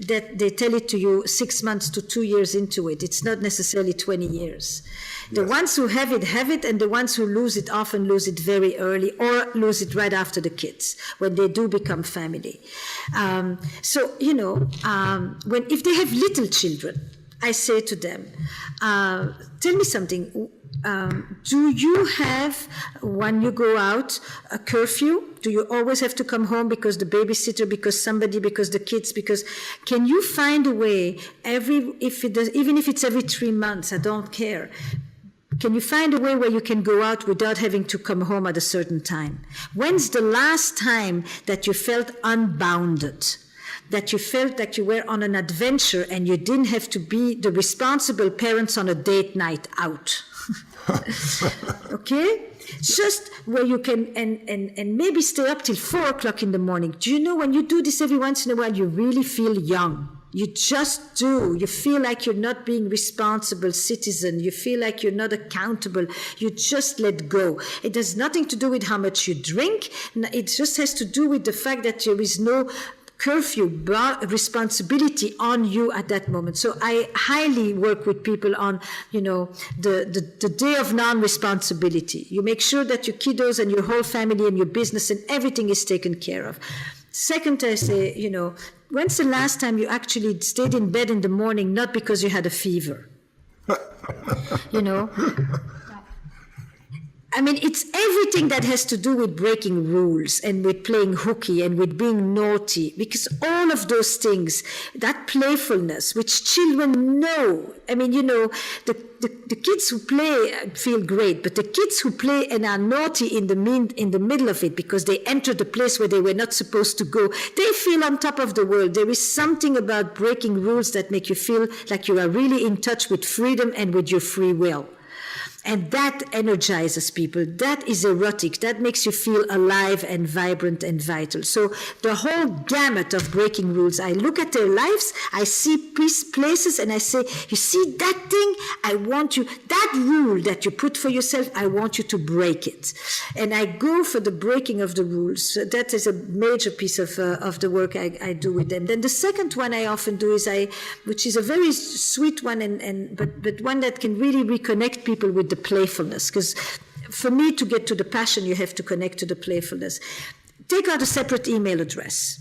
that they tell it to you 6 months to 2 years into it. It's not necessarily 20 years. The ones who have it, and the ones who lose it often lose it very early or lose it right after the kids, when they do become family. If they have little children, I say to them, tell me something. Do you have, when you go out, a curfew? Do you always have to come home because the babysitter, because somebody, because the kids, because can you find a way, even if it's every 3 months, I don't care. Can you find a way where you can go out without having to come home at a certain time? When's the last time that you felt unbounded? That you felt that you were on an adventure and you didn't have to be the responsible parents on a date night out? Okay? Just where you can, and maybe stay up till 4 o'clock in the morning. Do you know, when you do this every once in a while, you really feel young. You just do. You feel like you're not being responsible citizen. You feel like you're not accountable. You just let go. It has nothing to do with how much you drink. It just has to do with the fact that there is no curfew responsibility on you at that moment. So I highly work with people on, the day of non-responsibility. You make sure that your kiddos and your whole family and your business and everything is taken care of. Second, I say, when's the last time you actually stayed in bed in the morning, not because you had a fever? I mean, it's everything that has to do with breaking rules and with playing hooky and with being naughty, because all of those things, that playfulness, which children know. I mean, the kids who play feel great, but the kids who play and are naughty in the middle of it because they entered a place where they were not supposed to go, they feel on top of the world. There is something about breaking rules that make you feel like you are really in touch with freedom and with your free will. And that energizes people. That is erotic. That makes you feel alive and vibrant and vital. So the whole gamut of breaking rules, I look at their lives, I see places, and I say, you see that thing? I want you, that rule that you put for yourself, I want you to break it. And I go for the breaking of the rules. So that is a major piece of the work I do with them. Then the second one I often do is which is a very sweet one, but one that can really reconnect people with the playfulness, because for me to get to the passion, you have to connect to the playfulness. Take out a separate email address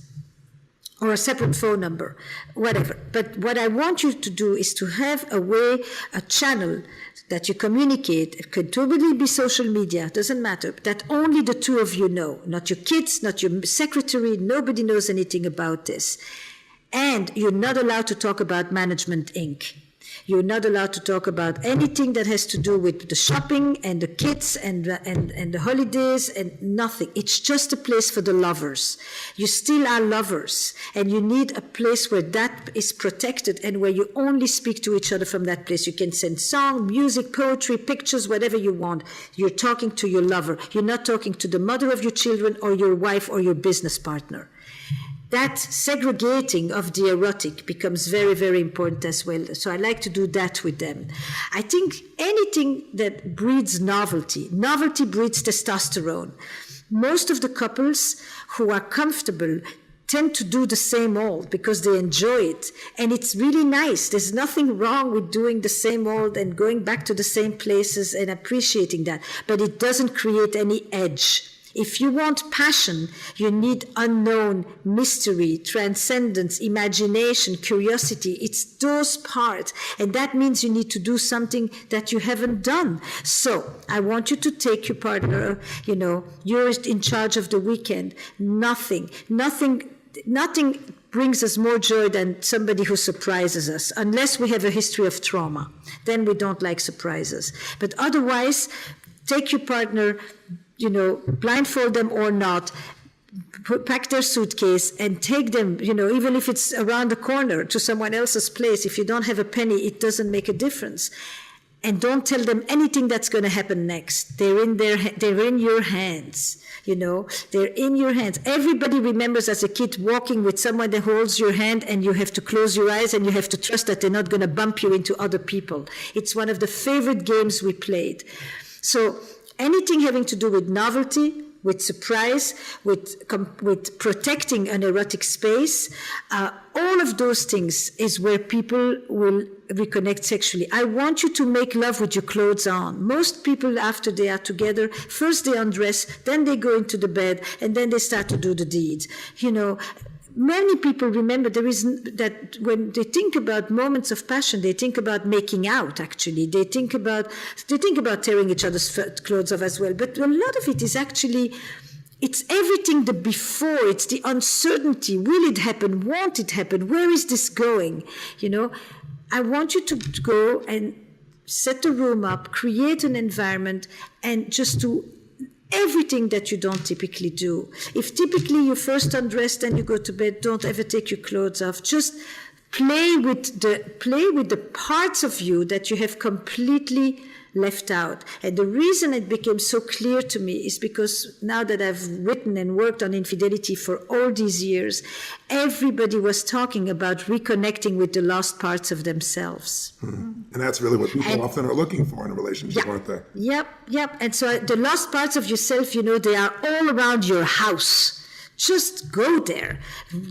or a separate phone number, whatever. But what I want you to do is to have a channel that you communicate. It could totally be social media, doesn't matter, that only the two of you know, not your kids, not your secretary, nobody knows anything about this. And you're not allowed to talk about Management Inc. You're not allowed to talk about anything that has to do with the shopping and the kids and the holidays and nothing. It's just a place for the lovers. You still are lovers, and you need a place where that is protected and where you only speak to each other from that place. You can send song, music, poetry, pictures, whatever you want. You're talking to your lover. You're not talking to the mother of your children or your wife or your business partner. That segregating of the erotic becomes very, very important as well. So I like to do that with them. I think anything that breeds novelty breeds testosterone. Most of the couples who are comfortable tend to do the same old because they enjoy it. And it's really nice. There's nothing wrong with doing the same old and going back to the same places and appreciating that. But it doesn't create any edge. If you want passion, you need unknown, mystery, transcendence, imagination, curiosity. It's those parts. And that means you need to do something that you haven't done. So I want you to take your partner, you're in charge of the weekend. Nothing brings us more joy than somebody who surprises us, unless we have a history of trauma. Then we don't like surprises. But otherwise, take your partner, blindfold them or not, pack their suitcase and take them, even if it's around the corner to someone else's place. If you don't have a penny, it doesn't make a difference. And don't tell them anything that's going to happen next. They're in your hands. They're in your hands. Everybody remembers as a kid walking with someone that holds your hand, and you have to close your eyes and you have to trust that they're not going to bump you into other people. It's one of the favorite games we played. So anything having to do with novelty, with surprise, with protecting an erotic space, all of those things is where people will reconnect sexually. I want you to make love with your clothes on. Most people, after they are together, first they undress, then they go into the bed, and then they start to do the deeds. Many people remember that when they think about moments of passion, they think about making out, actually. They think about tearing each other's clothes off as well. But a lot of it is actually, it's everything the before. It's the uncertainty. Will it happen? Won't it happen? Where is this going? I want you to go and set the room up, create an environment, and just do everything that you don't typically do. If typically you first undress, then you go to bed, don't ever take your clothes off. Just play with the parts of you that you have completely left out. And the reason it became so clear to me is because now that I've written and worked on infidelity for all these years, everybody was talking about reconnecting with the lost parts of themselves. And that's really what people often are looking for in a relationship, aren't they? Yep. And so the lost parts of yourself, they are all around your house. Just go there.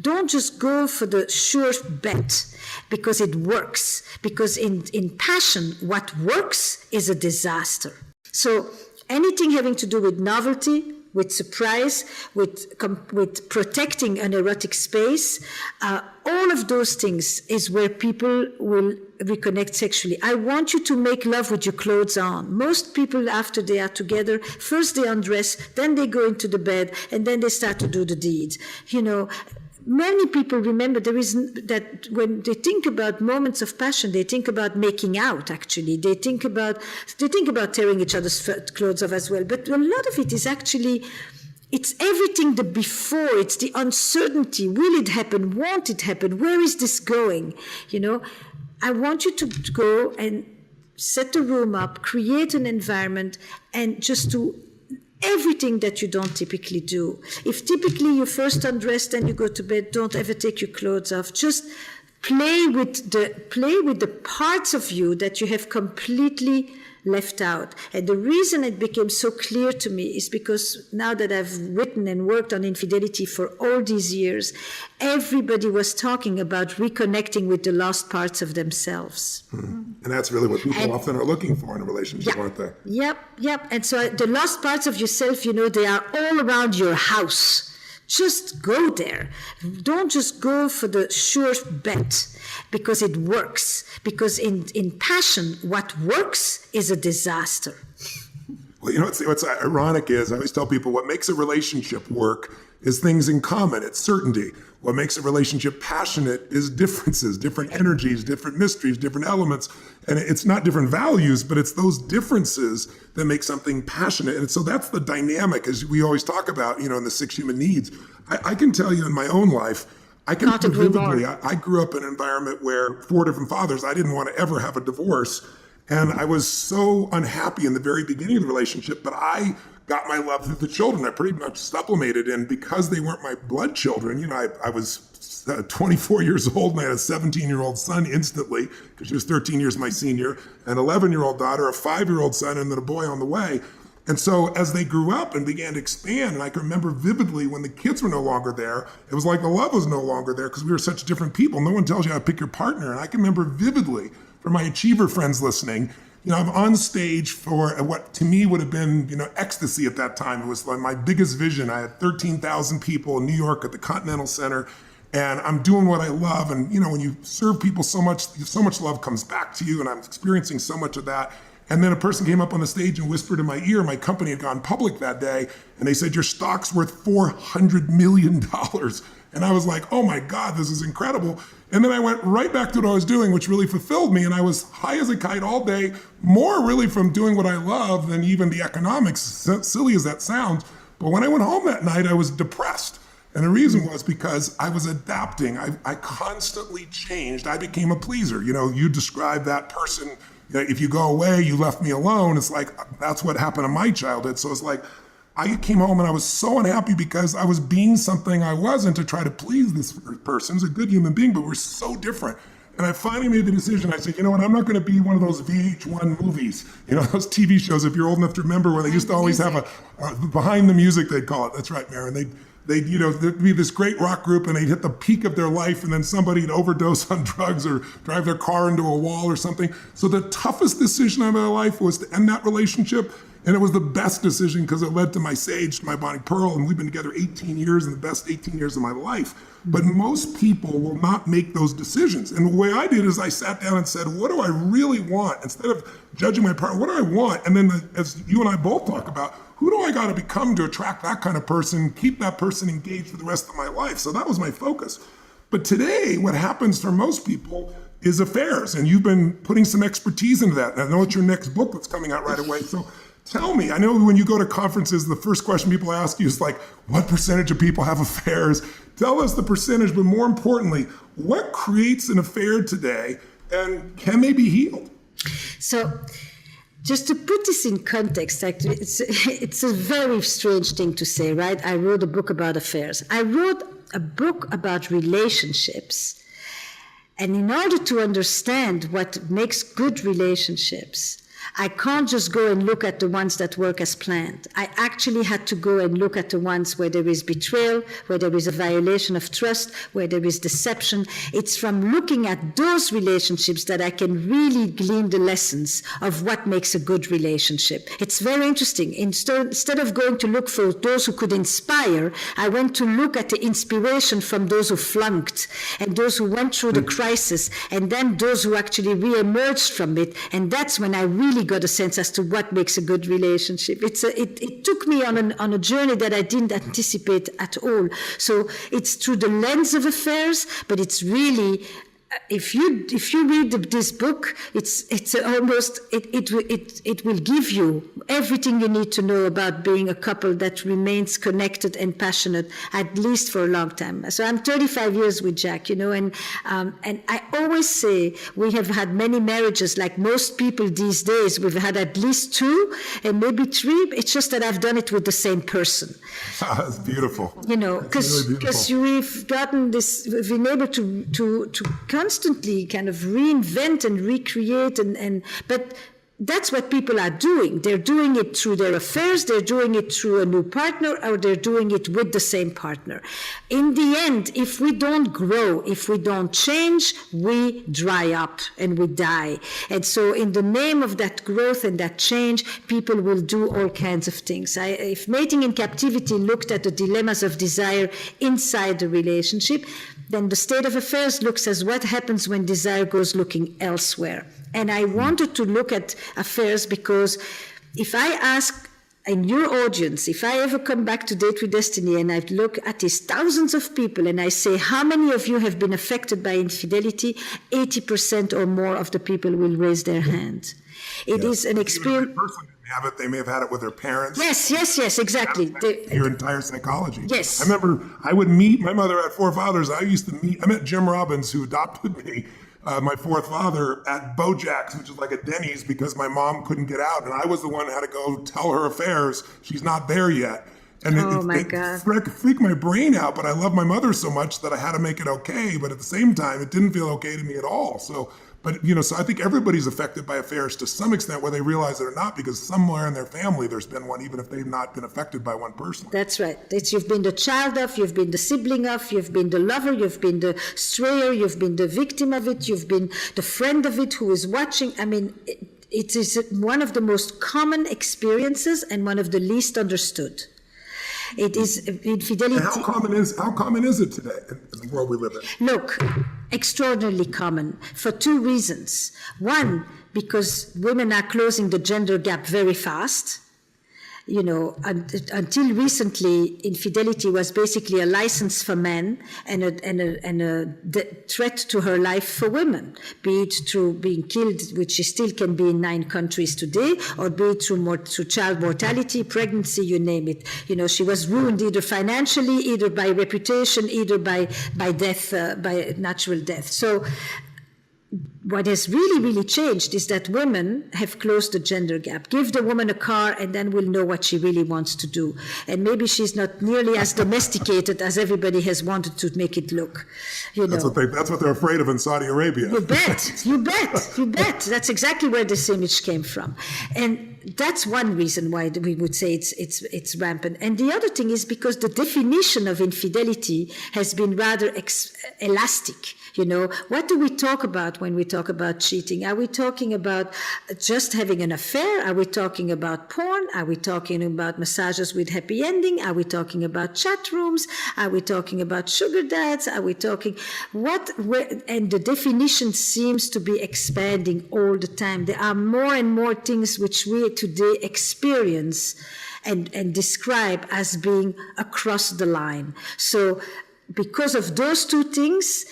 Don't just go for the sure bet because it works. Because in passion, what works is a disaster. So anything having to do with novelty, with surprise, with protecting an erotic space, all of those things is where people will reconnect sexually. I want you to make love with your clothes on. Most people, after they are together, first they undress, then they go into the bed, and then they start to do the deeds. Many people remember that when they think about moments of passion, they think about making out, actually. They think about tearing each other's clothes off as well. But a lot of it is actually, it's everything the before. It's the uncertainty. Will it happen? Won't it happen? Where is this going? I want you to go and set the room up, create an environment, and just do everything that you don't typically do. If typically you first undress, then you go to bed, don't ever take your clothes off. Just play with the parts of you that you have completely left out. And the reason it became so clear to me is because now that I've written and worked on infidelity for all these years, everybody was talking about reconnecting with the lost parts of themselves. And that's really what people often are looking for in a relationship, aren't they? Yep. And so the lost parts of yourself, they are all around your house. Just go there. Don't just go for the sure bet because it works. Because in passion, what works is a disaster. Well, what's ironic is I always tell people what makes a relationship work is things in common. It's certainty. What makes a relationship passionate is differences, different energies, different mysteries, different elements. And it's not different values, but it's those differences that make something passionate. And so that's the dynamic, as we always talk about, in the 6 human needs. I can tell you in my own life, I can vividly, I grew up in an environment where 4 different fathers, I didn't want to ever have a divorce. And I was so unhappy in the very beginning of the relationship, but I got my love through the children. I pretty much supplemented, and because they weren't my blood children, I was 24 years old and I had a 17-year-old son instantly, because she was 13 years my senior, an 11-year-old daughter, a 5-year-old son, and then a boy on the way. And so as they grew up and began to expand, and I can remember vividly when the kids were no longer there, it was like the love was no longer there because we were such different people. No one tells you how to pick your partner. And I can remember vividly, for my achiever friends listening, I'm on stage for what to me would have been, ecstasy at that time. It was like my biggest vision. I had 13,000 people in New York at the Continental Center, and I'm doing what I love. And, when you serve people so much love comes back to you, and I'm experiencing so much of that. And then a person came up on the stage and whispered in my ear, my company had gone public that day, and they said, your stock's worth $400 million. And I was like, oh my God, this is incredible. And then I went right back to what I was doing, which really fulfilled me. And I was high as a kite all day, more really from doing what I love than even the economics, silly as that sounds. But when I went home that night, I was depressed. And the reason was because I was adapting. I constantly changed. I became a pleaser. You describe that person. If you go away, you left me alone. It's like, that's what happened in my childhood. So it's like, I came home and I was so unhappy because I was being something I wasn't to try to please this person. He's a good human being, but we're so different. And I finally made the decision. I said, you know what? I'm not going to be one of those VH1 movies, those TV shows, if you're old enough to remember, where they used to always have a behind the music, they'd call it. That's right, Maren. There'd be this great rock group and they'd hit the peak of their life and then somebody'd overdose on drugs or drive their car into a wall or something. So the toughest decision of my life was to end that relationship. And it was the best decision because it led to my Sage, to my Bonnie Pearl, and we've been together 18 years and the best 18 years of my life. But most people will not make those decisions. And the way I did is I sat down and said, what do I really want? Instead of judging my partner, what do I want? And then as you and I both talk about, who do I got to become to attract that kind of person, keep that person engaged for the rest of my life? So that was my focus. But today, what happens for most people is affairs. And you've been putting some expertise into that. And I know it's your next book that's coming out right away. So tell me, I know when you go to conferences, the first question people ask you is like, what percentage of people have affairs? Tell us the percentage, but more importantly, what creates an affair today and can they be healed? So just to put this in context, it's a very strange thing to say, right? I wrote a book about affairs. I wrote a book about relationships. And in order to understand what makes good relationships, I can't just go and look at the ones that work as planned. I actually had to go and look at the ones where there is betrayal, where there is a violation of trust, where there is deception. It's from looking at those relationships that I can really glean the lessons of what makes a good relationship. It's very interesting. Instead of going to look for those who could inspire, I went to look at the inspiration from those who flunked and those who went through the crisis and then those who actually re-emerged from it. And that's when I really got a sense as to what makes a good relationship. It took me on a journey that I didn't anticipate at all. So it's through the lens of affairs, but it's really if you read this book, it's almost it will give you everything you need to know about being a couple that remains connected and passionate, at least for a long time. So I'm 35 years with Jack, and I always say we have had many marriages. Like most people these days, we've had at least 2 and maybe 3. It's just that I've done it with the same person. That's beautiful. Because we've gotten this, we've been able to constantly kind of reinvent and recreate, but that's what people are doing. They're doing it through their affairs, they're doing it through a new partner, or they're doing it with the same partner. In the end, if we don't grow, if we don't change, we dry up and we die. And so in the name of that growth and that change, people will do all kinds of things. If Mating in Captivity looked at the dilemmas of desire inside the relationship, then the state of affairs looks as what happens when desire goes looking elsewhere. And I wanted to look at affairs because if I ask in your audience, if I ever come back to Date with Destiny and I look at these thousands of people and I say, how many of you have been affected by infidelity? 80% or more of the people will raise their hand. It is an experience. They may have had it with their parents. Yes, exactly. Your entire psychology. Yes. I remember I would meet, my mother had 4 fathers. I met Jim Robbins, who adopted me, my 4th father, at Bojack's, which is like a Denny's, because my mom couldn't get out. And I was the one who had to go tell her affairs. She's not there yet. And it freaked my brain out, but I love my mother so much that I had to make it okay. But at the same time, it didn't feel okay to me at all. So I think everybody's affected by affairs to some extent, whether they realize it or not, because somewhere in their family there's been one, even if they've not been affected by one person. That's right. You've been the child of, you've been the sibling of, you've been the lover, you've been the strayer, you've been the victim of it, you've been the friend of it who is watching. I mean, it is one of the most common experiences and one of the least understood. It is infidelity. And how common is it today in the world we live in? Look, extraordinarily common for 2 reasons. One, because women are closing the gender gap very fast. Until recently, infidelity was basically a license for men and a threat to her life for women, be it through being killed, which she still can be in 9 countries today, or be it through child mortality, pregnancy, you name it. She was ruined either financially, either by reputation, either by death, by natural death. So what has really, really changed is that women have closed the gender gap. Give the woman a car and then we'll know what she really wants to do. And maybe she's not nearly as domesticated as everybody has wanted to make it look. That's what they're afraid of in Saudi Arabia. You bet. That's exactly where this image came from. And that's one reason why we would say it's rampant. And the other thing is because the definition of infidelity has been rather elastic. What do we talk about when we talk about cheating? Are we talking about just having an affair? Are we talking about porn? Are we talking about massages with happy ending? Are we talking about chat rooms? Are we talking about sugar dads? Are we talking and the definition seems to be expanding all the time. There are more and more things which we today experience and describe as being across the line. So because of those 2 things,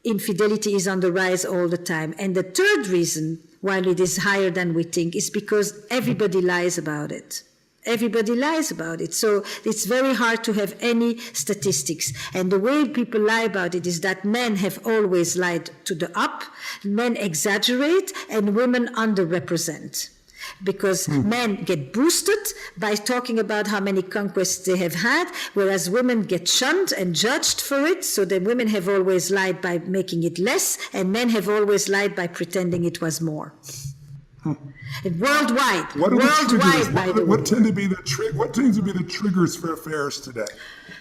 infidelity is on the rise all the time. And the third reason, while it is higher than we think, is because everybody lies about it. Everybody lies about it. So it's very hard to have any statistics. And the way people lie about it is that men have always lied to the up, men exaggerate, and women underrepresent. Because men get boosted by talking about how many conquests they have had, whereas women get shunned and judged for it. So the women have always lied by making it less, and men have always lied by pretending it was more. Worldwide. What tend to be the triggers for affairs today?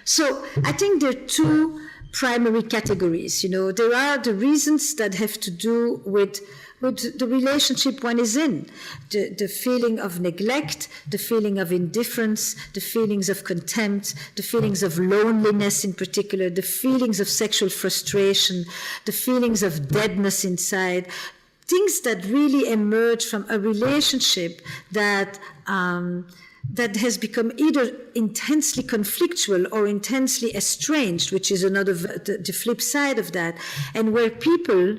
So I think there are 2 primary categories. There are the reasons that have to do with the relationship one is in, the feeling of neglect, the feeling of indifference, the feelings of contempt, the feelings of loneliness in particular, the feelings of sexual frustration, the feelings of deadness inside, things that really emerge from a relationship that that has become either intensely conflictual or intensely estranged, which is the flip side of that, and where people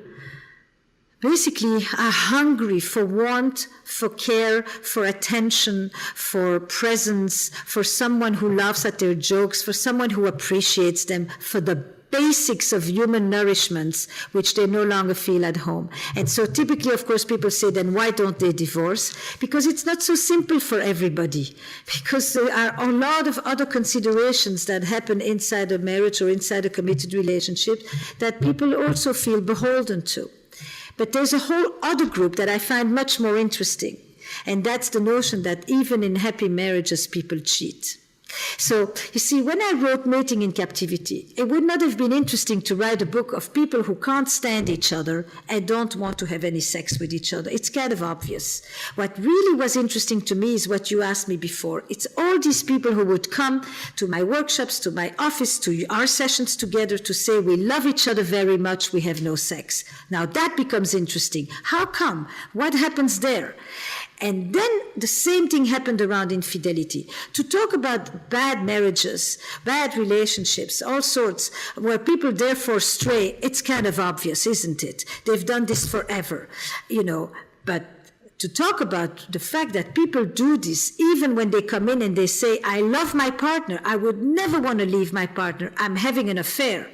basically are hungry for warmth, for care, for attention, for presence, for someone who laughs at their jokes, for someone who appreciates them, for the basics of human nourishments, which they no longer feel at home. And so typically, of course, people say, then why don't they divorce? Because it's not so simple for everybody. Because there are a lot of other considerations that happen inside a marriage or inside a committed relationship that people also feel beholden to. But there's a whole other group that I find much more interesting. And that's the notion that even in happy marriages, people cheat. So, you see, when I wrote Mating in Captivity, it would not have been interesting to write a book of people who can't stand each other and don't want to have any sex with each other. It's kind of obvious. What really was interesting to me is what you asked me before. It's all these people who would come to my workshops, to my office, to our sessions together to say, we love each other very much, we have no sex. Now that becomes interesting. How come? What happens there? And then the same thing happened around infidelity. To talk about bad marriages, bad relationships, all sorts, where people therefore stray, it's kind of obvious, isn't it? They've done this forever, but to talk about the fact that people do this, even when they come in and they say, I love my partner, I would never want to leave my partner, I'm having an affair.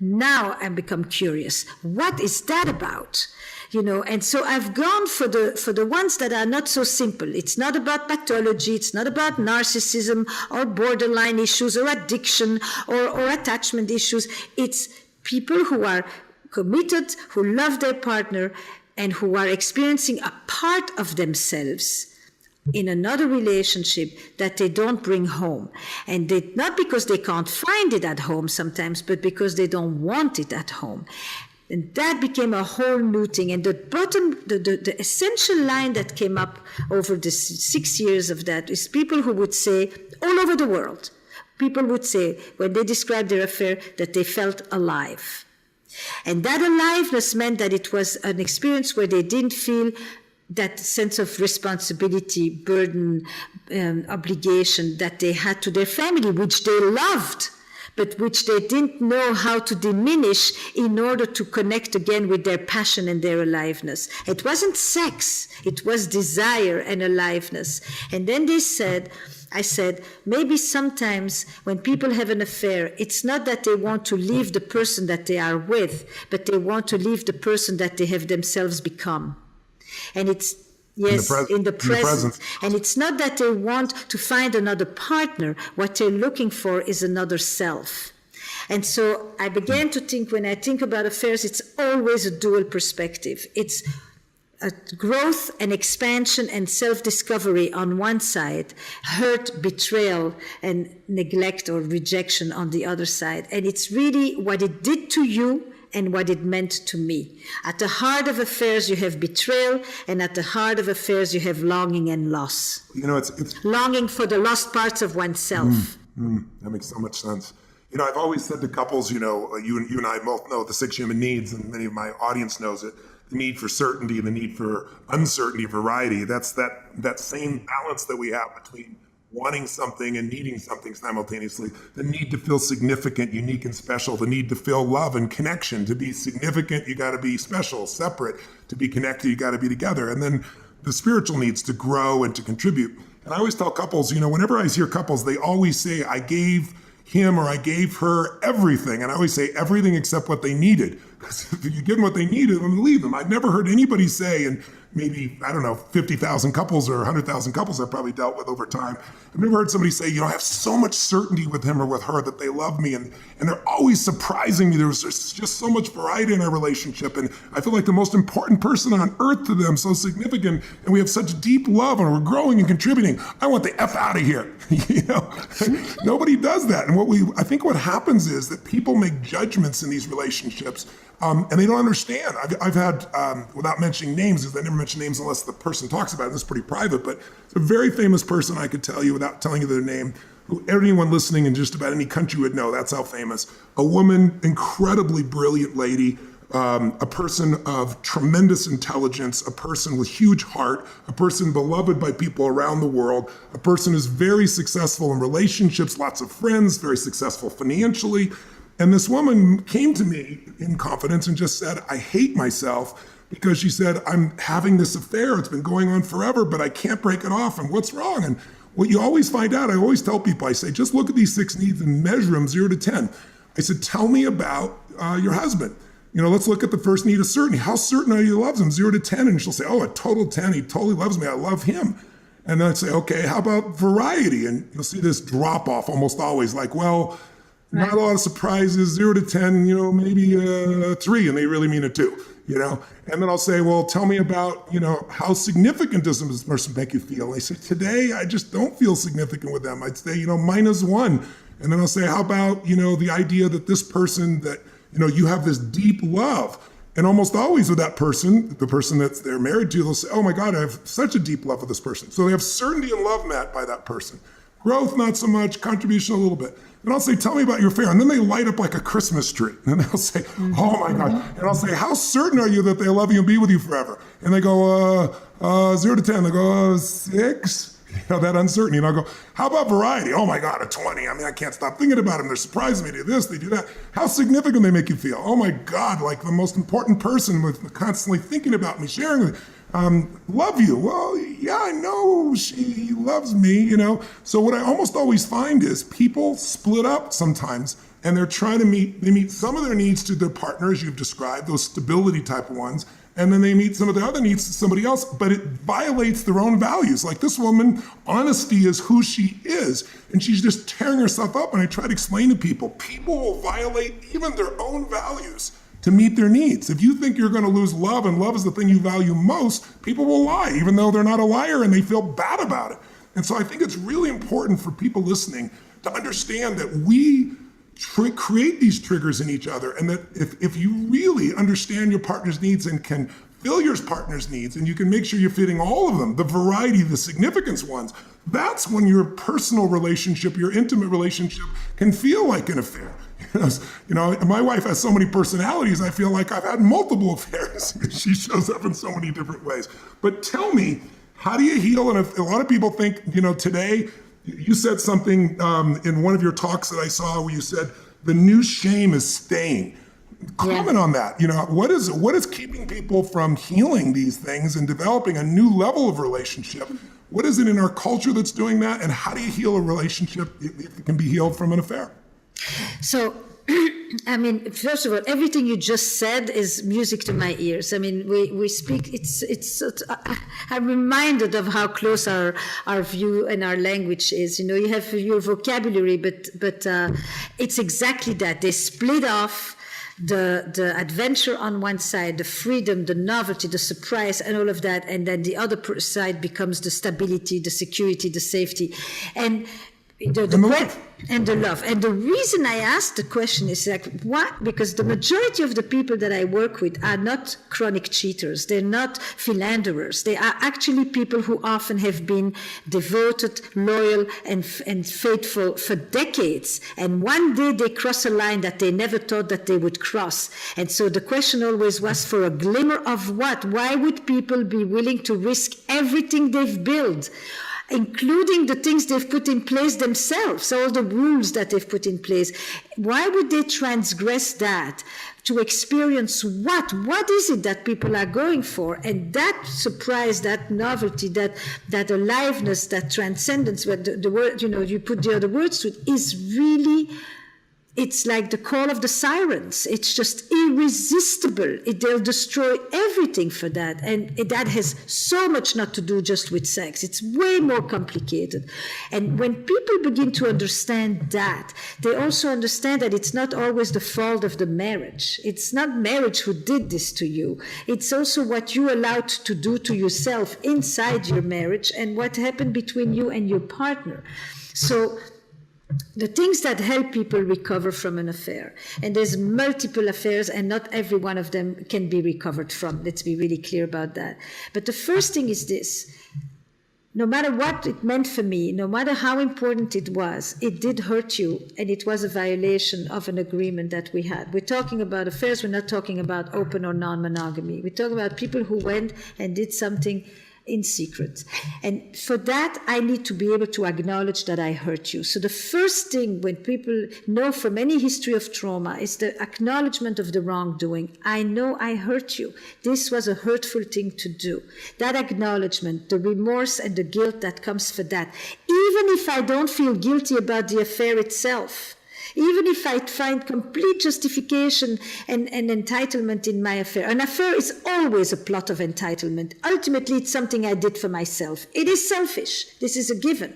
Now I become curious. What is that about? And so I've gone for the ones that are not so simple. It's not about pathology. It's not about narcissism or borderline issues or addiction or attachment issues. It's people who are committed, who love their partner, and who are experiencing a part of themselves in another relationship that they don't bring home. And not because they can't find it at home sometimes, but because they don't want it at home. And that became a whole new thing. And the essential line that came up over the 6 years of that is people who would say, all over the world, people would say, when they described their affair, that they felt alive. And that aliveness meant that it was an experience where they didn't feel that sense of responsibility, burden, obligation that they had to their family, which they loved, but which they didn't know how to diminish in order to connect again with their passion and their aliveness. It wasn't sex, it was desire and aliveness. And then I said, maybe sometimes when people have an affair, it's not that they want to leave the person that they are with, but they want to leave the person that they have themselves become. And it's in the present. And it's not that they want to find another partner. What they're looking for is another self. And so I began to think, when I think about affairs, it's always a dual perspective. It's a growth and expansion and self-discovery on one side, hurt, betrayal, and neglect or rejection on the other side. And it's really what it did to you and what it meant to me. At the heart of affairs, you have betrayal, and at the heart of affairs, you have longing and loss. It's longing for the lost parts of oneself. That makes so much sense. I've always said to couples, you and I both know the 6 human needs, and many of my audience knows it. The need for certainty and the need for uncertainty, variety. That's that same balance that we have between wanting something and needing something simultaneously. The need to feel significant, unique, and special. The need to feel love and connection. To be significant, you got to be special, separate. To be connected, you got to be together. And then the spiritual needs to grow and to contribute. And I always tell couples, whenever I hear couples, they always say, I gave him or I gave her everything. And I always say everything except what they needed. Because if you give them what they needed, then leave them. I've never heard anybody say, and maybe, 50,000 couples or 100,000 couples I've probably dealt with over time. I've never heard somebody say, I have so much certainty with him or with her that they love me. And they're always surprising me. There's just so much variety in our relationship. And I feel like the most important person on earth to them, so significant. And we have such deep love and we're growing and contributing. I want the F out of here. Nobody does that. And I think what happens is that people make judgments in these relationships and they don't understand. I've had, without mentioning names, because I never mention names unless the person talks about it, and it's pretty private, but it's a very famous person I could tell you without telling you their name, who anyone listening in just about any country would know. That's how famous. A woman, incredibly brilliant lady, a person of tremendous intelligence, a person with huge heart, a person beloved by people around the world, a person who's very successful in relationships, lots of friends, very successful financially. And this woman came to me in confidence and just said, I hate myself because she said, I'm having this affair. It's been going on forever, but I can't break it off. And what's wrong? And what you always find out, I always tell people, I say, just look at these 6 needs and measure them 0 to 10. I said, tell me about your husband. Let's look at the first need of certainty. How certain are you he loves him? 0 to 10. And she'll say, oh, a total 10. He totally loves me. I love him. And then I'd say, okay, how about variety? And you'll see this drop off almost always like, well, not a lot of surprises, 0 to 10, maybe 3, and they really mean a 2, And then I'll say, well, tell me about, how significant does this person make you feel? And they say, today, I just don't feel significant with them. I'd say, -1. And then I'll say, how about, the idea that this person that, you have this deep love. And almost always with that person, the person that they're married to, they'll say, oh my God, I have such a deep love for this person. So they have certainty and love met by that person. Growth, not so much, contribution a little bit. And I'll say, tell me about your affair. And then they light up like a Christmas tree. And they'll say, oh my God. And I'll say, how certain are you that they love you and be with you forever? And they go, 0 to 10. They go, 6. That uncertainty. And I'll go, how about variety? Oh my God, a 20. I can't stop thinking about them. They're surprising me. They do this, they do that. How significant they make you feel. Oh my God, like the most important person with constantly thinking about me, sharing with me. Love you. Well, yeah, I know she loves me, So what I almost always find is people split up sometimes and they're trying to meet some of their needs to their partner, as you've described, those stability type of ones. And then they meet some of the other needs to somebody else, but it violates their own values. Like this woman, honesty is who she is, and she's just tearing herself up. And I try to explain to people will violate even their own values to meet their needs. If you think you're going to lose love, and love is the thing you value most, people will lie, even though they're not a liar and they feel bad about it. And so I think it's really important for people listening to understand that we create these triggers in each other, and that if you really understand your partner's needs and can fill your partner's needs, and you can make sure you're fitting all of them, the variety, the significance ones, that's when your personal relationship, your intimate relationship can feel like an affair. My wife has so many personalities, I feel like I've had multiple affairs. She shows up in so many different ways. But tell me, how do you heal? And a lot of people think, today, you said something in one of your talks that I saw where you said the new shame is staying. Comment on that. What is keeping people from healing these things and developing a new level of relationship? What is it in our culture that's doing that? And how do you heal a relationship if it can be healed from an affair? So, first of all, everything you just said is music to my ears. We speak, I'm reminded of how close our view and our language is. You have your vocabulary, but it's exactly that. They split off the adventure on one side, the freedom, the novelty, the surprise, and all of that. And then the other side becomes the stability, the security, the safety. And the love. And the reason I asked the question is what? Because the majority of the people that I work with are not chronic cheaters. They're not philanderers. They are actually people who often have been devoted, loyal, and faithful for decades. And one day they cross a line that they never thought that they would cross. And so the question always was, for a glimmer of what? Why would people be willing to risk everything they've built, including the things they've put in place themselves, all the rules that they've put in place? Why would they transgress that to experience what? What is it that people are going for? And that surprise, that novelty, that aliveness, that transcendence, where the word, you put the other words to it, is really, it's like the call of the sirens. It's just irresistible. They'll destroy everything for that. And that has so much not to do just with sex. It's way more complicated. And when people begin to understand that, they also understand that it's not always the fault of the marriage. It's not marriage who did this to you. It's also what you allowed to do to yourself inside your marriage and what happened between you and your partner. So the things that help people recover from an affair, and there's multiple affairs and not every one of them can be recovered from. Let's be really clear about that. But the first thing is this: no matter what it meant for me, no matter how important it did hurt you, and it was a violation of an agreement that we had. We're talking about affairs, we're not talking about open or non-monogamy. We're talking about people who went and did something in secret. And for that, I need to be able to acknowledge that I hurt you. So the first thing when people know from any history of trauma is the acknowledgement of the wrongdoing. I know I hurt you. This was a hurtful thing to do. That acknowledgement, the remorse and the guilt that comes for that. Even if I don't feel guilty about the affair itself, even if I find complete justification and entitlement in my affair. An affair is always a plot of entitlement. Ultimately, it's something I did for myself. It is selfish. This is a given.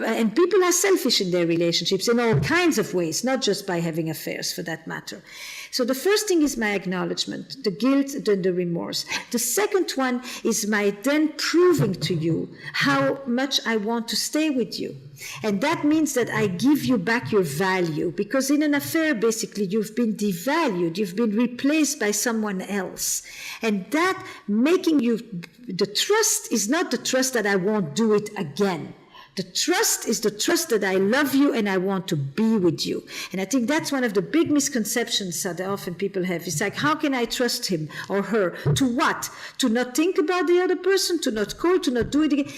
And people are selfish in their relationships in all kinds of ways, not just by having affairs for that matter. So the first thing is my acknowledgement, the guilt, then the remorse. The second one is my then proving to you how much I want to stay with you. And that means that I give you back your value, because in an affair, basically, you've been devalued, you've been replaced by someone else. And that making you, the trust is not the trust that I won't do it again. The trust is the trust that I love you and I want to be with you. And I think that's one of the big misconceptions that often people have. It's like, how can I trust him or her? To what? To not think about the other person, to not call, to not do it again.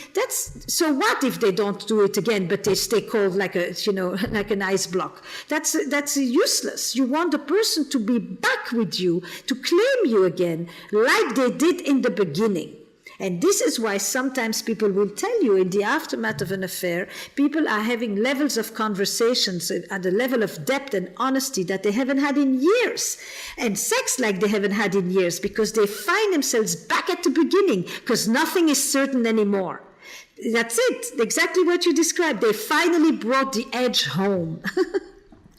So what if they don't do it again, but they stay cold like like an ice block? That's useless. You want the person to be back with you, to claim you again, like they did in the beginning. And this is why sometimes people will tell you in the aftermath of an affair, people are having levels of conversations at a level of depth and honesty that they haven't had in years. And sex like they haven't had in years, because they find themselves back at the beginning, because nothing is certain anymore. That's it. Exactly what you described. They finally brought the edge home.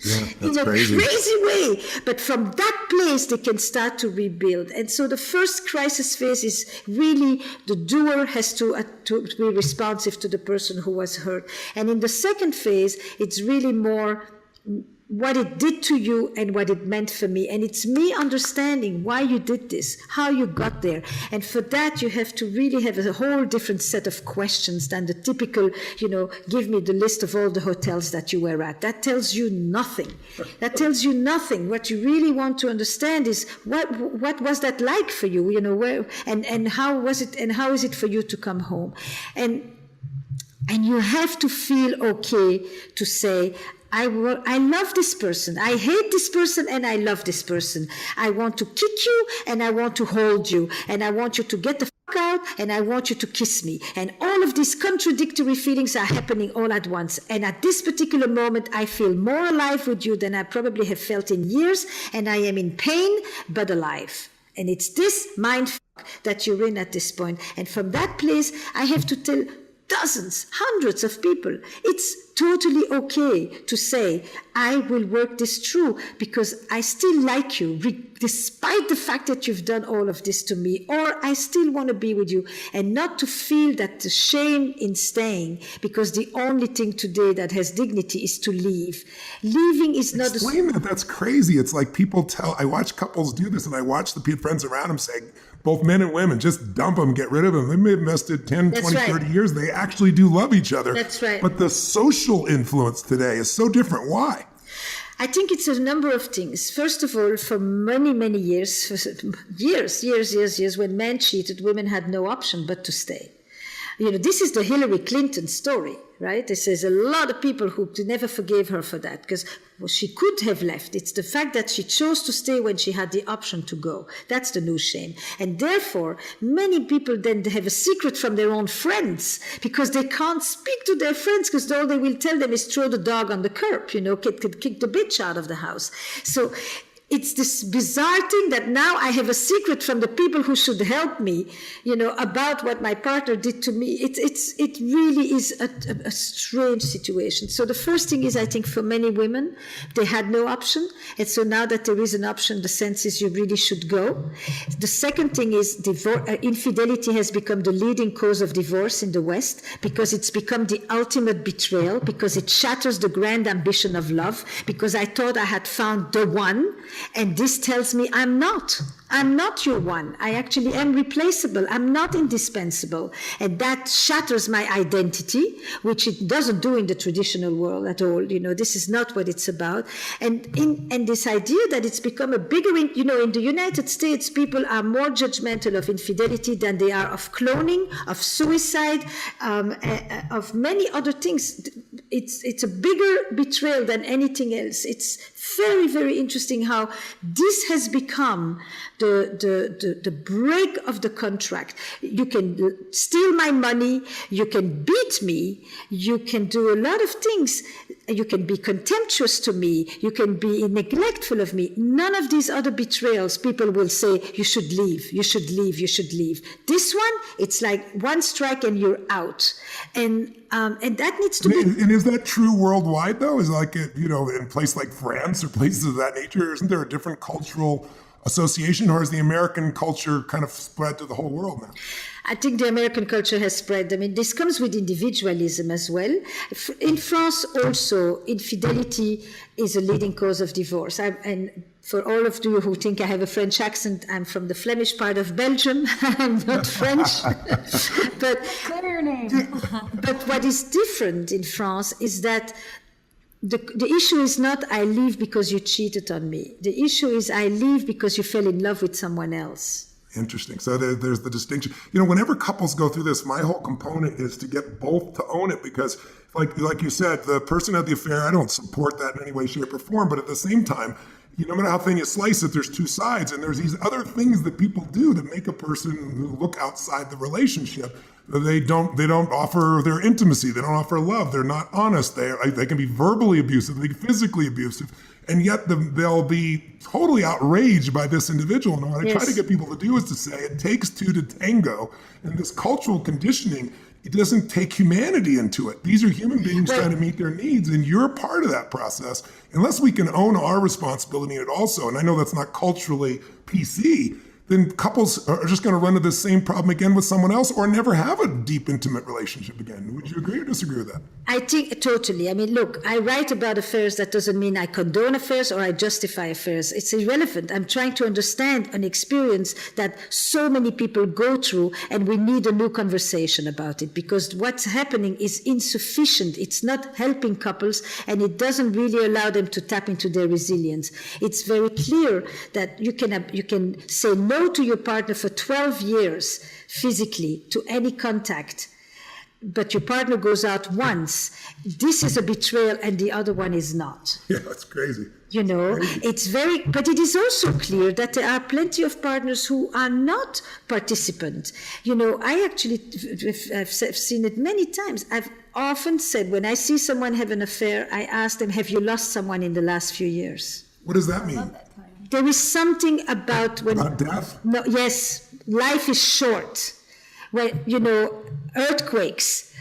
Yeah, that's in a crazy way. But from that place, they can start to rebuild. And so the first crisis phase is really the doer has to be responsive to the person who was hurt. And in the second phase, it's really more what it did to you and what it meant for me. And it's me understanding why you did this, how you got there. And for that, you have to really have a whole different set of questions than the typical, give me the list of all the hotels that you were at. That tells you nothing. That tells you nothing. What you really want to understand is what was that like for you, where, and how was it, and how is it for you to come home? And you have to feel okay to say, I love this person. I hate this person and I love this person. I want to kick you and I want to hold you. And I want you to get the fuck out and I want you to kiss me. And all of these contradictory feelings are happening all at once. And at this particular moment, I feel more alive with you than I probably have felt in years. And I am in pain, but alive. And it's this mind fuck that you're in at this point. And from that place, I have to tell dozens, hundreds of people, it's totally okay to say, I will work this through because I still like you, despite the fact that you've done all of this to me, or I still want to be with you, and not to feel that the shame in staying, because the only thing today that has dignity is to leave. Leaving is not Explain that. That's crazy. It's like I watch couples do this, and I watch the friends around them say, both men and women, just dump them, get rid of them. They may have invested 10, That's 20, right. 30 years. They actually do love each other. That's right. But the social influence today is so different. Why? I think it's a number of things. First of all, for many, many years, when men cheated, women had no option but to stay. This is the Hillary Clinton story, right? There's a lot of people who never forgave her for that, because she could have left. It's the fact that she chose to stay when she had the option to go. That's the new shame. And therefore, many people then have a secret from their own friends, because they can't speak to their friends, because all they will tell them is throw the dog on the curb, kick the bitch out of the house. So it's this bizarre thing that now I have a secret from the people who should help me, about what my partner did to me. It really is a strange situation. So the first thing is, I think for many women, they had no option. And so now that there is an option, the sense is you really should go. The second thing is infidelity has become the leading cause of divorce in the West, because it's become the ultimate betrayal, because it shatters the grand ambition of love, because I thought I had found the one. And this tells me I'm not. I'm not your one. I actually am replaceable. I'm not indispensable. And that shatters my identity, which it doesn't do in the traditional world at all. This is not what it's about. And this idea that it's become a bigger, in the United States, people are more judgmental of infidelity than they are of cloning, of suicide, of many other things. It's a bigger betrayal than anything else. It's very, very interesting how this has become the break of the contract. You can steal my money, you can beat me, you can do a lot of things. You can be contemptuous to me, you can be neglectful of me. None of these other betrayals, people will say, you should leave, you should leave, you should leave. This one, it's like one strike and you're out. And that needs to be... And is that true worldwide, though? Is like, in a place like France or places of that nature, isn't there a different cultural association, or is the American culture kind of spread to the whole world now? I think the American culture has spread. I mean, this comes with individualism as well. In France also, infidelity is a leading cause of divorce. And for all of you who think I have a French accent, I'm from the Flemish part of Belgium. I'm not French. But Clear your name. But what is different in France is that the issue is not I leave because you cheated on me. The issue is I leave because you fell in love with someone else. Interesting. So there's the distinction. Whenever couples go through this, my whole component is to get both to own it, because like you said, the person had the affair. I don't support that in any way, shape, or form. But at the same time, no matter how thin you slice it, there's two sides. And there's these other things that people do that make a person look outside the relationship. They don't offer their intimacy. They don't offer love. They're not honest. They can be verbally abusive. They can be physically abusive. And yet they'll be totally outraged by this individual. And what I try to get people to do is to say it takes two to tango. And this cultural conditioning, it doesn't take humanity into it. These are human beings trying to meet their needs, and you're part of that process. Unless we can own our responsibility in it also, and I know that's not culturally PC, then couples are just going to run into the same problem again with someone else, or never have a deep, intimate relationship again. Would you agree or disagree with that? I think totally. I mean, look, I write about affairs. That doesn't mean I condone affairs or I justify affairs. It's irrelevant. I'm trying to understand an experience that so many people go through, and we need a new conversation about it, because what's happening is insufficient. It's not helping couples, and it doesn't really allow them to tap into their resilience. It's very clear that you can say no to your partner for 12 years physically to any contact, but your partner goes out once. This is a betrayal, and the other one is not. Yeah, that's crazy. It's but it is also clear that there are plenty of partners who are not participant. I actually, I've seen it many times. I've often said, when I see someone have an affair, I ask them, have you lost someone in the last few years? What does that mean? There is something about death? No, yes, life is short. When, earthquakes,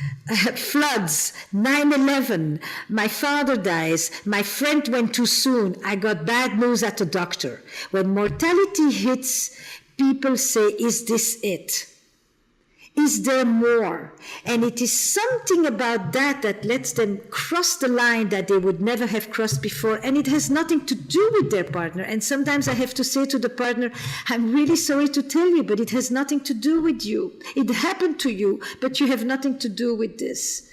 floods, 9/11, my father dies, my friend went too soon, I got bad news at the doctor. When mortality hits, people say, is this it? Is there more? And it is something about that lets them cross the line that they would never have crossed before. And it has nothing to do with their partner. And sometimes I have to say to the partner, I'm really sorry to tell you, but it has nothing to do with you. It happened to you, but you have nothing to do with this.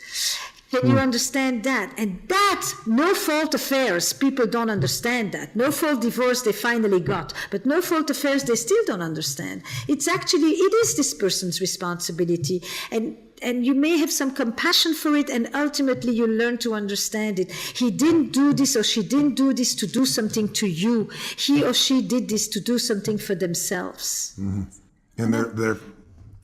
Can you understand that? And that, no-fault affairs, people don't understand that. No-fault divorce they finally got, but no-fault affairs they still don't understand. It is this person's responsibility. And you may have some compassion for it, and ultimately you learn to understand it. He didn't do this, or she didn't do this to do something to you. He or she did this to do something for themselves. Mm-hmm. And they're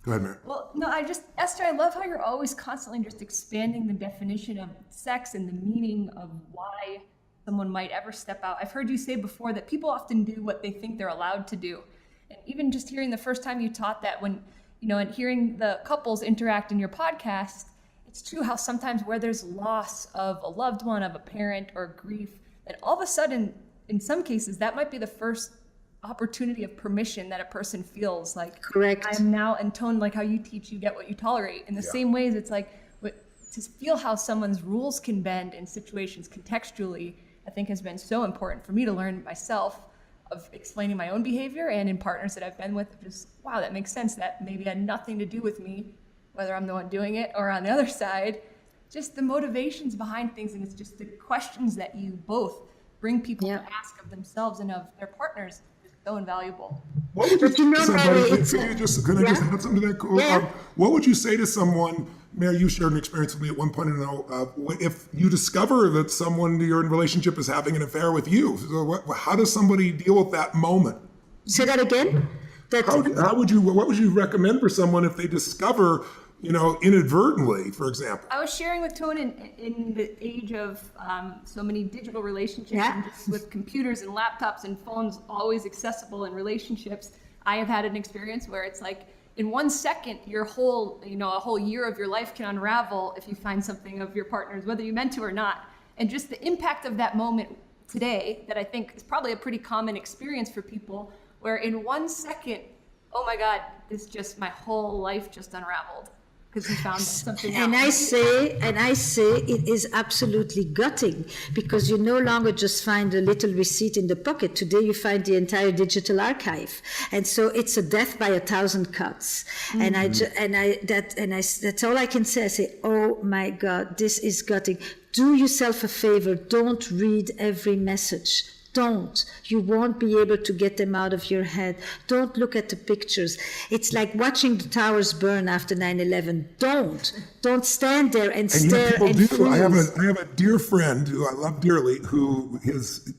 Go ahead, Mary. Well, no, Esther, I love how you're always constantly just expanding the definition of sex and the meaning of why someone might ever step out. I've heard you say before that people often do what they think they're allowed to do. And even just hearing the first time you taught that, when, and hearing the couples interact in your podcast, it's true how sometimes where there's loss of a loved one, of a parent, or grief, that all of a sudden, in some cases, that might be the first opportunity of permission that a person feels like. Correct. I'm now in tone, like how you teach, you get what you tolerate. In the same ways, it's like to feel how someone's rules can bend in situations contextually, I think has been so important for me to learn myself. of explaining my own behavior, and in partners that I've been with, just, wow, that makes sense. That maybe had nothing to do with me, whether I'm the one doing it or on the other side. Just the motivations behind things, and it's just the questions that you both bring people to ask of themselves and of their partners is so invaluable. What would you But you know, Mary, can I just add something to that? Cool? Yeah. What would you say to someone, Mary, you shared an experience with me at one point, if you discover that someone you're in a relationship is having an affair with you, so how does somebody deal with that moment? Say that again? What would you recommend for someone if they discover, inadvertently, for example? I was sharing with Tone in the age of so many digital relationships, and just with computers and laptops and phones always accessible in relationships, I have had an experience where it's like in 1 second, your whole, a whole year of your life can unravel if you find something of your partner's, whether you meant to or not. And just the impact of that moment today, that I think is probably a pretty common experience for people, where in 1 second, oh my God, my whole life just unraveled. Because we found something else. And I say it is absolutely gutting, because you no longer just find a little receipt in the pocket. Today you find the entire digital archive, and so it's a death by 1,000 cuts. And that's all I can say. I say, oh my God, this is gutting. Do yourself a favor. Don't read every message. Don't. You won't be able to get them out of your head. Don't look at the pictures. It's like watching the towers burn after 9/11. Don't stand there and stare and freeze. I have a dear friend who I love dearly, who his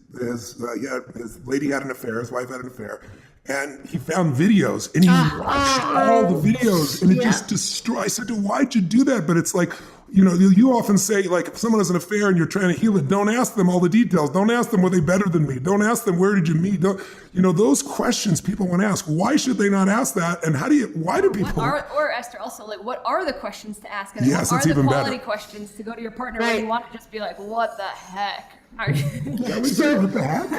lady had an affair, his wife had an affair, and he found videos, and he watched all the videos, and it just destroyed. I said to him, why'd you do that? But it's like, you often say, like, if someone has an affair and you're trying to heal it, don't ask them all the details. Don't ask them, were they better than me? Don't ask them, where did you meet? Those questions people want to ask. Why should they not ask that? And why do people? Or Esther, also, like, what are the questions to ask? And yes, what it's are the even quality better. questions to go to your partner when you want to just be like, what the heck? What the heck?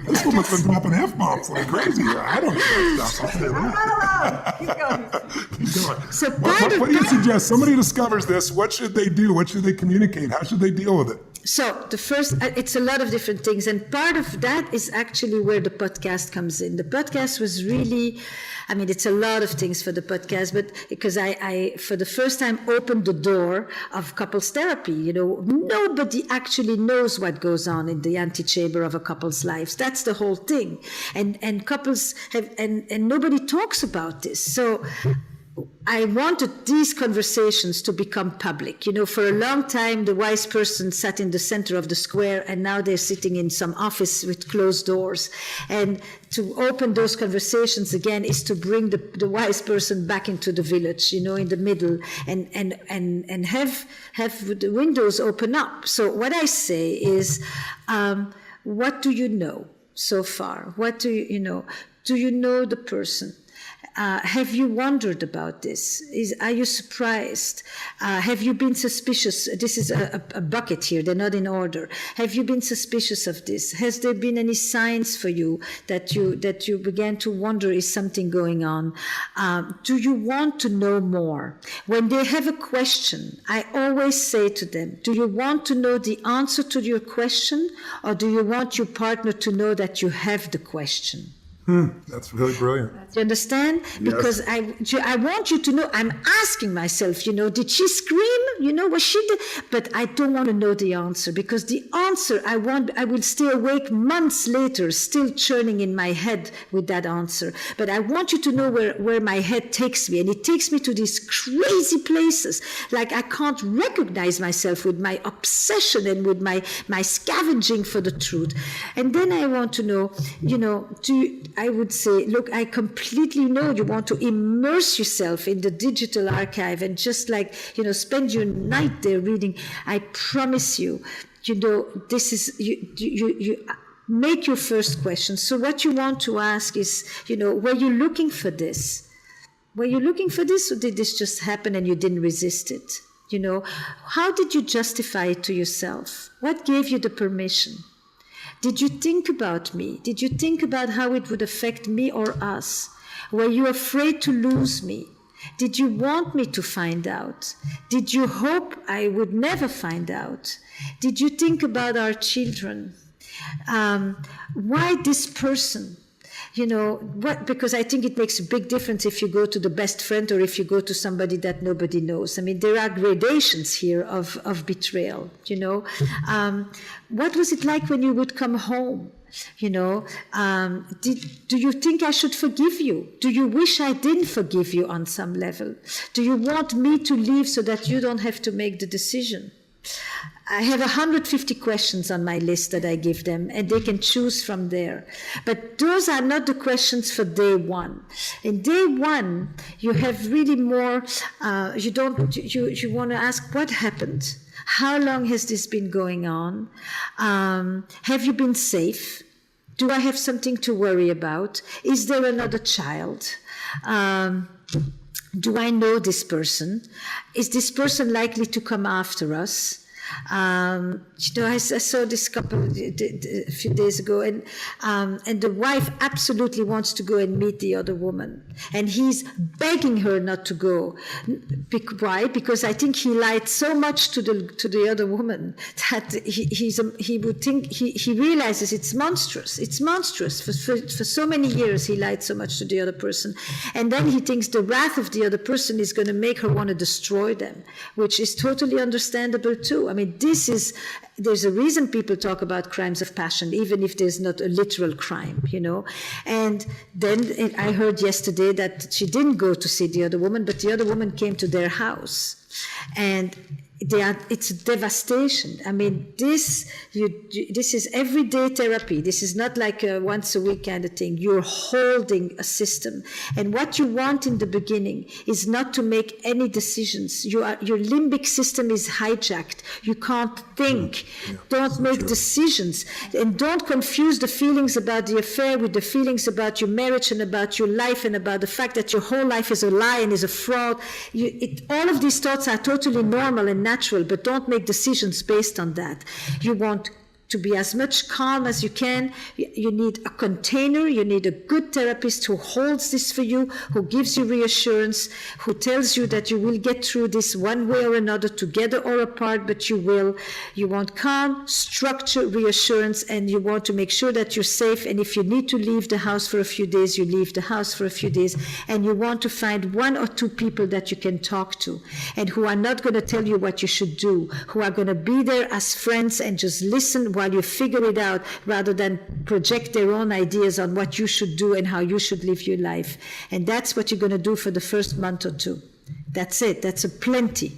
This woman's been dropping F-bombs like crazy. I don't know that stuff. I'll say that. Keep going. So what do you suggest? Somebody discovers this. What should they do? What should they communicate? How should they deal with it? So the first, it's a lot of different things, and part of that is actually where the podcast comes in. The podcast was really, it's a lot of things for the podcast, but because I for the first time opened the door of couples therapy. Nobody actually knows what goes on in the antechamber of a couple's lives. That's the whole thing, and couples have, and nobody talks about this. So I wanted these conversations to become public. For a long time, the wise person sat in the center of the square, and now they're sitting in some office with closed doors. And to open those conversations again is to bring the wise person back into the village, in the middle, and have the windows open up. So what I say is, what do you know so far? What do you know? Do you know the person? Have you wondered about this? Are you surprised? Have you been suspicious? This is a bucket here. They're not in order. Have you been suspicious of this? Has there been any signs for you that you began to wonder, is something going on? Do you want to know more? When they have a question, I always say to them, do you want to know the answer to your question, or do you want your partner to know that you have the question? That's really brilliant. Do you understand? Yes. Because I want you to know, I'm asking myself, did she scream? Was she but I don't want to know the answer, because the answer I will stay awake months later, still churning in my head with that answer. But I want you to know where my head takes me. And it takes me to these crazy places. Like I can't recognize myself with my obsession and with my scavenging for the truth. And then I want to know, I would say, look, I completely know you want to immerse yourself in the digital archive and just spend your night there reading. I promise you, this is, you make your first question. So what you want to ask is, were you looking for this? Were you looking for this, or did this just happen and you didn't resist it? How did you justify it to yourself? What gave you the permission? Did you think about me? Did you think about how it would affect me or us? Were you afraid to lose me? Did you want me to find out? Did you hope I would never find out? Did you think about our children? Why this person? You know, what? Because I think it makes a big difference if you go to the best friend or if you go to somebody that nobody knows. I mean, there are gradations here of betrayal, you know. What was it like when you would come home? You know, do you think I should forgive you? Do you wish I didn't forgive you on some level? Do you want me to leave so that you don't have to make the decision? I have 150 questions on my list that I give them, and they can choose from there. But those are not the questions for day one. In day one, you have really more, you want to ask what happened? How long has this been going on? Have you been safe? Do I have something to worry about? Is there another child? Do I know this person? Is this person likely to come after us? You know, I saw this couple a few days ago, and the wife absolutely wants to go and meet the other woman, and he's begging her not to go. Why? Because I think he lied so much to the other woman that he would think he realizes it's monstrous. It's monstrous. For so many years he lied so much to the other person, and then he thinks the wrath of the other person is going to make her want to destroy them, which is totally understandable too. I mean, there's a reason people talk about crimes of passion, even if there's not a literal crime, you know. And then I heard yesterday that she didn't go to see the other woman, but the other woman came to their house. And it's devastation. I mean, this is everyday therapy. This is not like a once a week kind of thing. You're holding a system. And what you want in the beginning is not to make any decisions. Your limbic system is hijacked. You can't think. Yeah, don't make decisions. And don't confuse the feelings about the affair with the feelings about your marriage and about your life and about the fact that your whole life is a lie and is a fraud. All of these thoughts are totally normal and natural, but don't make decisions based on that. You want to be as much calm as you can. You need a container. You need a good therapist who holds this for you, who gives you reassurance, who tells you that you will get through this one way or another, together or apart, but you will. You want calm, structure, reassurance, and you want to make sure that you're safe. And if you need to leave the house for a few days, you leave the house for a few days. And you want to find one or two people that you can talk to and who are not going to tell you what you should do, who are going to be there as friends and just listen while you figure it out, rather than project their own ideas on what you should do and how you should live your life. And that's what you're going to do for the first month or two. That's it. That's a plenty.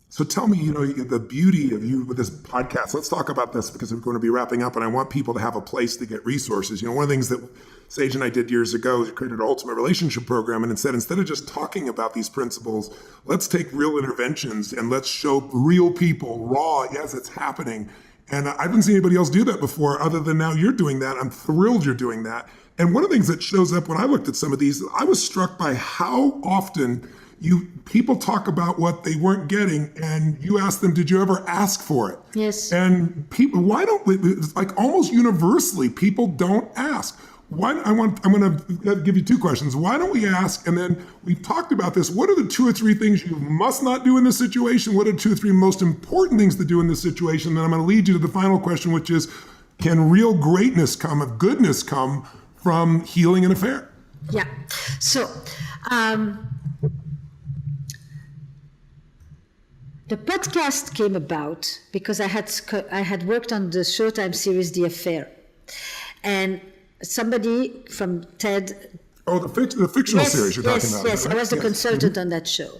So tell me, you know, the beauty of you with this podcast. Let's talk about this because we're going to be wrapping up, and I want people to have a place to get resources. You know, one of the things that Sage and I did years ago is created an ultimate relationship program, and instead of just talking about these principles, let's take real interventions and let's show real people raw as it's happening. And I haven't seen anybody else do that before, other than now you're doing that. I'm thrilled you're doing that. And one of the things that shows up when I looked at some of these, I was struck by how often people talk about what they weren't getting, and you ask them, did you ever ask for it? Yes. And people, why don't we, like almost universally, people don't ask. I'm going to give you two questions. Why don't we ask, and then we've talked about this, what are the 2 or 3 things you must not do in this situation? What are 2 or 3 most important things to do in this situation? Then I'm going to lead you to the final question, which is, can real greatness come, of goodness come from healing an affair? Yeah. So, the podcast came about because I had worked on the Showtime series, The Affair. And somebody from TED. Oh, the fictional series you're talking about. Yes, right? I was the consultant on that show.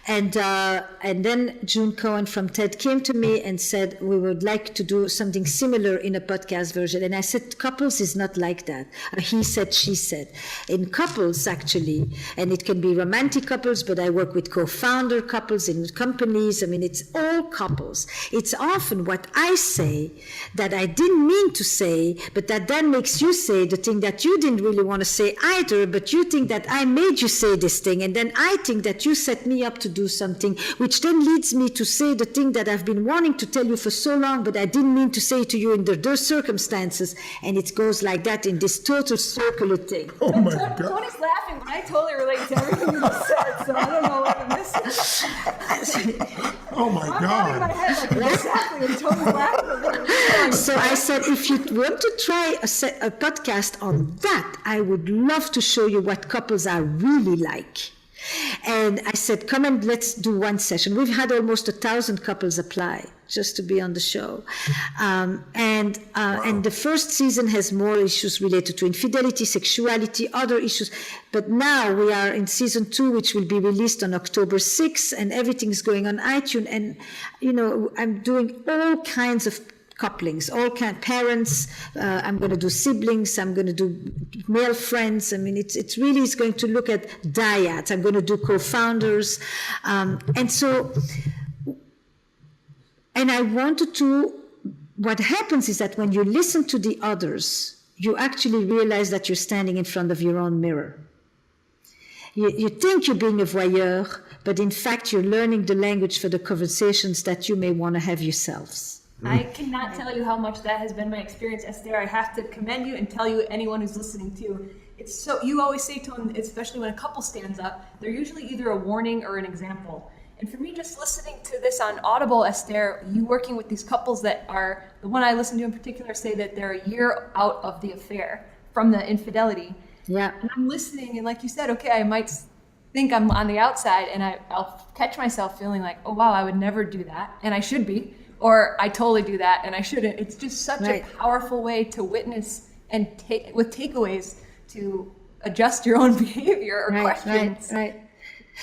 And then June Cohen from TED came to me and said, we would like to do something similar in a podcast version. And I said, couples is not like that. He said, she said. In couples, actually, and it can be romantic couples, but I work with co-founder couples in companies. I mean, it's all couples. It's often what I say that I didn't mean to say, but that then makes you say the thing that you didn't really want to say either, but you think that I made you say this thing, and then I think that you set me up to do something, which then leads me to say the thing that I've been wanting to tell you for so long, but I didn't mean to say to you in those circumstances, and it goes like that in this total circular thing. Oh my God. Tony's laughing when I totally relate to everything you just said, so I don't know what I'm missing. Oh my I'm nodding my God. head like exactly, and Tony's laughing at what you're saying. So I said, if you want to try a podcast on that, I would love to show you what couples are really like. And I said, come and let's do one session. We've had almost 1,000 couples apply just to be on the show. And the first season has more issues related to infidelity, sexuality, other issues. But now we are in season 2, which will be released on October 6th, and everything's going on iTunes. And, I'm doing all kinds of couplings, all kind parents. I'm going to do siblings. I'm going to do male friends. I mean, it's really is going to look at dyads. I'm going to do co-founders, and I wanted to. What happens is that when you listen to the others, you actually realize that you're standing in front of your own mirror. You think you're being a voyeur, but in fact, you're learning the language for the conversations that you may want to have yourselves. I cannot tell you how much that has been my experience, Esther. I have to commend you and tell you, anyone who's listening too. It's so, you always say to them, especially when a couple stands up, they're usually either a warning or an example. And for me, just listening to this on Audible, Esther, you working with these couples that are, the one I listen to in particular, say that they're a year out of the affair from the infidelity. Yeah. And I'm listening, and like you said, okay, I might think I'm on the outside, and I'll catch myself feeling like, oh wow, I would never do that, and I should be. Or I totally do that and I shouldn't. It's just such a powerful way to witness and with takeaways to adjust your own behavior or questions. Right.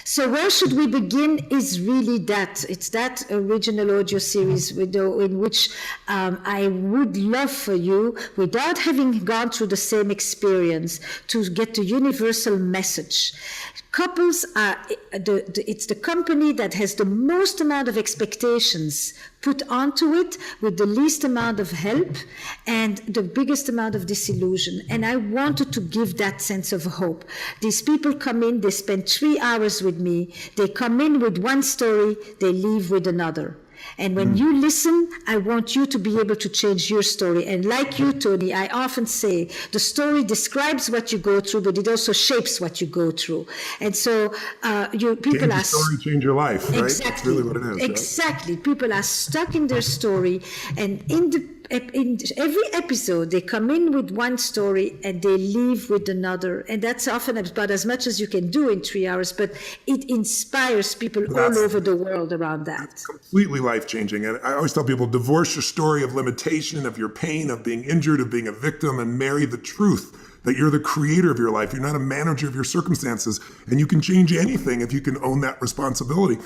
So where should we begin is really that. It's that original audio series in which I would love for you, without having gone through the same experience, to get the universal message. Couples are, it's the company that has the most amount of expectations put onto it with the least amount of help and the biggest amount of disillusion. And I wanted to give that sense of hope. These people come in, they spend 3 hours with me, they come in with one story, they leave with another. And when you listen, I want you to be able to change your story. And like you, Tony, I often say the story describes what you go through, but it also shapes what you go through. And so people are... story, change your life, right? Exactly. That's really what it is. Exactly. Right? People are stuck in their story, and in every episode, they come in with one story and they leave with another. And that's often about as much as you can do in 3 hours, but it inspires people all over the world around that. It's completely life-changing. And I always tell people, divorce your story of limitation, of your pain, of being injured, of being a victim, and marry the truth that you're the creator of your life. You're not a manager of your circumstances, and you can change anything if you can own that responsibility.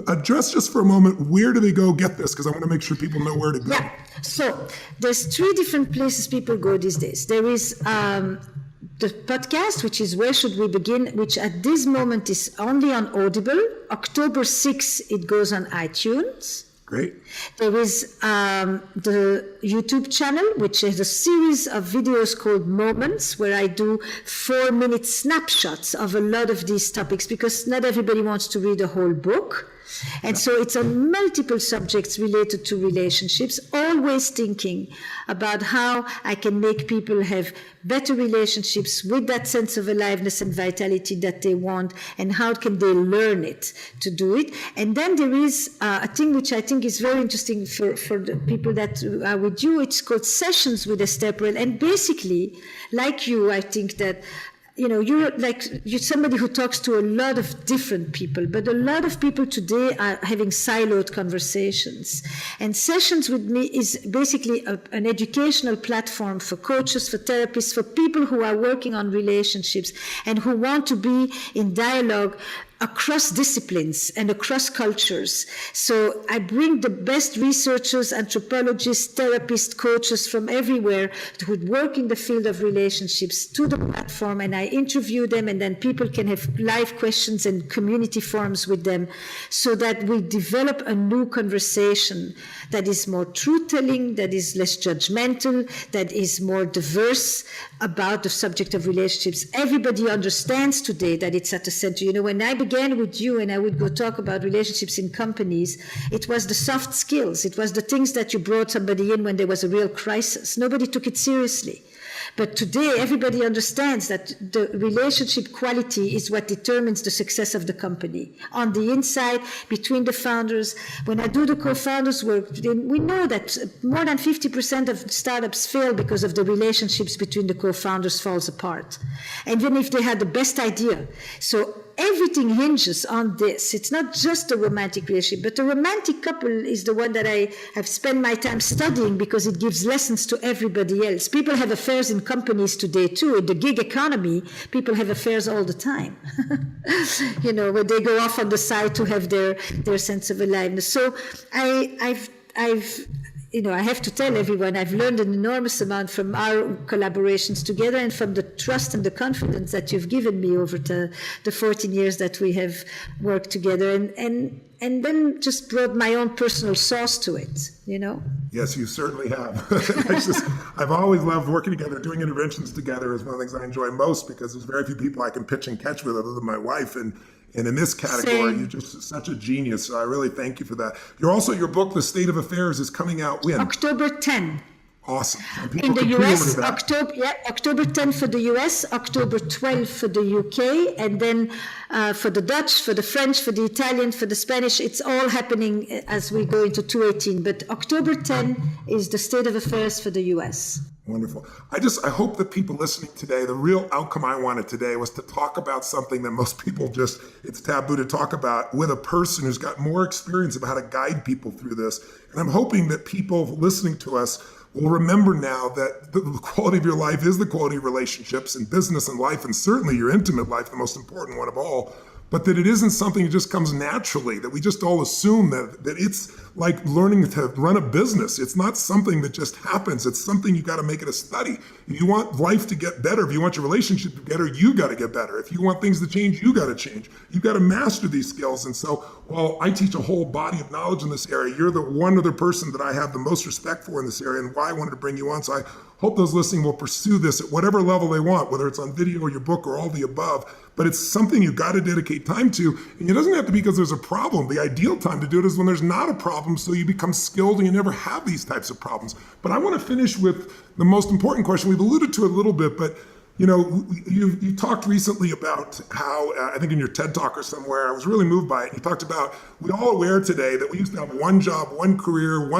Address just for a moment, where do they go get this? Because I want to make sure people know where to go. Yeah, so there's 3 different places people go these days. There is the podcast, which is Where Should We Begin, which at this moment is only on Audible. October 6th, it goes on iTunes. Great. There is the YouTube channel, which is a series of videos called Moments, where I do 4-minute snapshots of a lot of these topics, because not everybody wants to read a whole book. And so it's on multiple subjects related to relationships, always thinking about how I can make people have better relationships with that sense of aliveness and vitality that they want, and how can they learn it to do it. And then there is a thing which I think is very interesting for the people that are with you. It's called Sessions with Esther Perel. And basically, like you, I think that you're somebody who talks to a lot of different people, but a lot of people today are having siloed conversations. And Sessions with me is basically an educational platform for coaches, for therapists, for people who are working on relationships and who want to be in dialogue across disciplines and across cultures. So I bring the best researchers, anthropologists, therapists, coaches from everywhere who work in the field of relationships to the platform, and I interview them, and then people can have live questions and community forums with them, so that we develop a new conversation that is more truth-telling, that is less judgmental, that is more diverse about the subject of relationships. Everybody understands today that it's at the center. When I began with you and I would go talk about relationships in companies, it was the soft skills. It was the things that you brought somebody in when there was a real crisis. Nobody took it seriously. But today, everybody understands that the relationship quality is what determines the success of the company. On the inside, between the founders, when I do the co-founders work, we know that more than 50% of startups fail because of the relationships between the co-founders falls apart. And even if they had the best idea. So everything hinges on this. It's not just a romantic relationship, but a romantic couple is the one that I have spent my time studying because it gives lessons to everybody else. People have affairs in companies today too. In the gig economy, people have affairs all the time. Where they go off on the side to have their sense of aliveness. So I have to tell everyone I've learned an enormous amount from our collaborations together and from the trust and the confidence that you've given me over the 14 years that we have worked together, and then just brought my own personal sauce to it, Yes, you certainly have. I've always loved working together. Doing interventions together is one of the things I enjoy most because there's very few people I can pitch and catch with other than my wife. And in this category, Same. you're just such a genius. So I really thank you for that. Your book, The State of Affairs, is coming out when? October 10. Awesome. And In the can pre-order US, that. October 10 for the US, October 12 for the UK, and then for the Dutch, for the French, for the Italian, for the Spanish, it's all happening as we go into 2018. But October 10 is the state of affairs for the US. Wonderful. I hope that people listening today, the real outcome I wanted today was to talk about something that most people it's taboo to talk about, with a person who's got more experience of how to guide people through this. And I'm hoping that people listening to us will remember now that the quality of your life is the quality of relationships and business and life, and certainly your intimate life, the most important one of all. But that it isn't something that just comes naturally, that we just all assume that it's like learning to run a business. It's not something that just happens. It's something you got to make it a study. If you want life to get better, if you want your relationship to get better, you got to get better. If you want things to change, you got to change. You've got to master these skills. And so while I teach a whole body of knowledge in this area, you're the one other person that I have the most respect for in this area, and why I wanted to bring you on. So I hope those listening will pursue this at whatever level they want, whether it's on video or your book or all the above. But it's something you've got to dedicate time to. And it doesn't have to be because there's a problem. The ideal time to do it is when there's not a problem, so you become skilled and you never have these types of problems. But I want to finish with the most important question. We've alluded to it a little bit, but you talked recently about how, I think in your TED Talk or somewhere, I was really moved by it. You talked about, we're all aware today that we used to have one job, one career,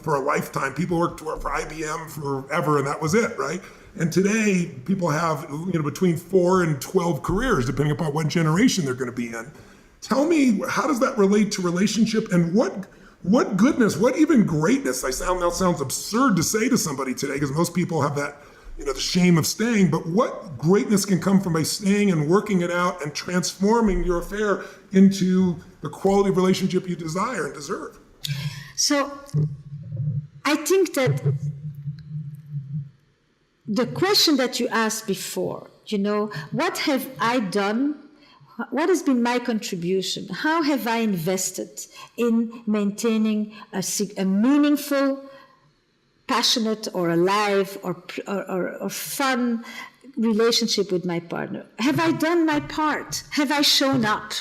for a lifetime. People worked for IBM forever and that was it, right? And today people have, between 4 and 12 careers, depending upon what generation they're going to be in. Tell me, how does that relate to relationship, and what goodness, what even greatness? That sounds absurd to say to somebody today, because most people have that, the shame of staying, but what greatness can come from by staying and working it out and transforming your affair into the quality of relationship you desire and deserve? So I think that the question that you asked before, what have I done? What has been my contribution? How have I invested in maintaining a meaningful, passionate or alive or fun relationship with my partner? Have I done my part? Have I shown up?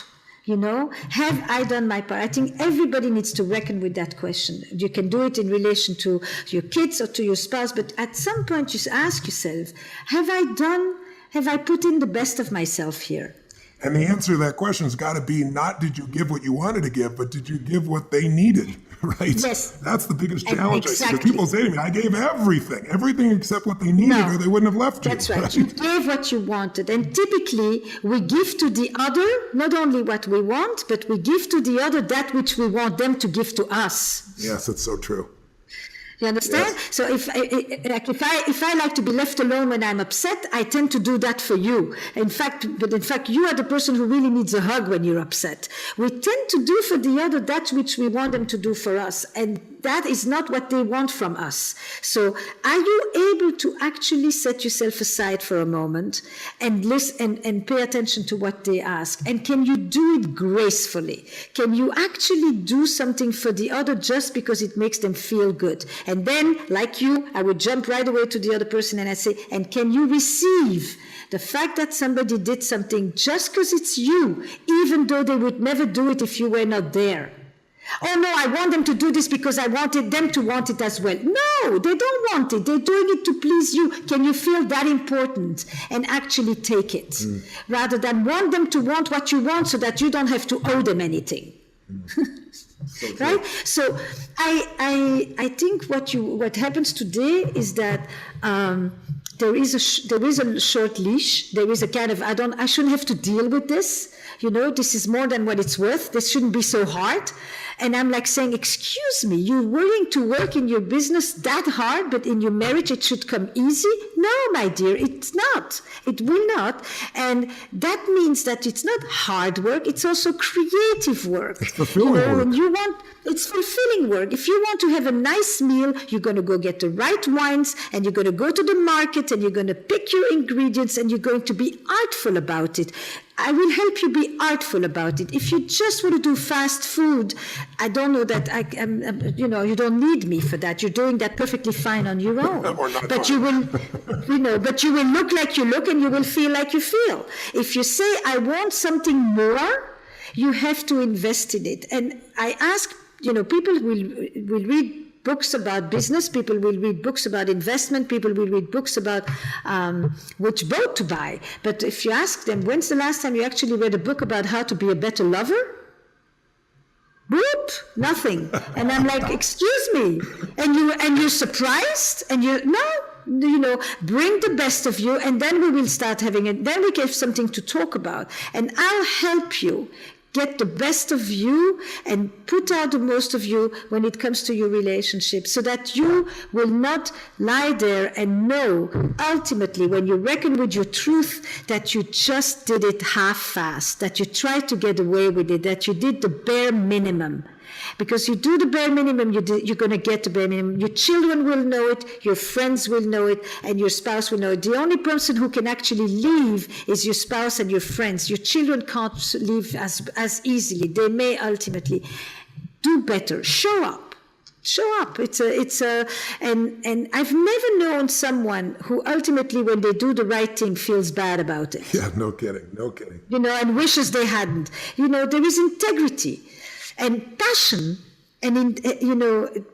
Have I done my part? I think everybody needs to reckon with that question. You can do it in relation to your kids or to your spouse, but at some point you ask yourself, have I put in the best of myself here? And the answer to that question has got to be not did you give what you wanted to give, but did you give what they needed, right? Yes. That's the biggest challenge. Exactly. Because people say to me, I gave everything except what they needed, or they wouldn't have left you. That's right. You gave what you wanted. And typically, we give to the other not only what we want, but we give to the other that which we want them to give to us. Yes, it's so true. You understand? Yes. So if I like to be left alone when I'm upset, I tend to do that for you. In fact, you are the person who really needs a hug when you're upset. We tend to do for the other that which we want them to do for us, and that is not what they want from us. So are you able to actually set yourself aside for a moment and listen and pay attention to what they ask? And can you do it gracefully? Can you actually do something for the other just because it makes them feel good? And then, like you, I would jump right away to the other person and I'd say, and can you receive the fact that somebody did something just because it's you, even though they would never do it if you were not there? Oh no, I want them to do this because I wanted them to want it as well. No, they don't want it. They're doing it to please you. Can you feel that important and actually take it rather than want them to want what you want so that you don't have to owe them anything? Right? So I think what happens today is that there is a short leash. There is a kind of I shouldn't have to deal with this. This is more than what it's worth. This shouldn't be so hard. And I'm like saying, excuse me, you're willing to work in your business that hard, but in your marriage it should come easy? No, my dear, it's not. It will not. And that means that it's not hard work, it's also creative work. It's fulfilling work. It's fulfilling work. If you want to have a nice meal, you're going to go get the right wines, and you're going to go to the market, and you're going to pick your ingredients, and you're going to be artful about it. I will help you be artful about it. If you just want to do fast food, I don't know that you don't need me for that. You're doing that perfectly fine on your own. But you will, but you will look like you look, and you will feel like you feel. If you say, I want something more, you have to invest in it. And I ask, people will read books about business, people will read books about investment, people will read books about which boat to buy. But if you ask them, when's the last time you actually read a book about how to be a better lover? Whoop, nothing. And I'm like, excuse me. And you're surprised? And bring the best of you, and then we will start having it. Then we have something to talk about. And I'll help you get the best of you and put out the most of you when it comes to your relationship, so that you will not lie there and know ultimately, when you reckon with your truth, that you just did it half-assed, that you tried to get away with it, that you did the bare minimum. Because you do the bare minimum, you're going to get the bare minimum. Your children will know it, your friends will know it, and your spouse will know it. The only person who can actually leave is your spouse and your friends. Your children can't leave as easily. They may ultimately. Do better. Show up. Show up. And I've never known someone who ultimately, when they do the right thing, feels bad about it. Yeah, no kidding. And wishes they hadn't. There is integrity. And passion, and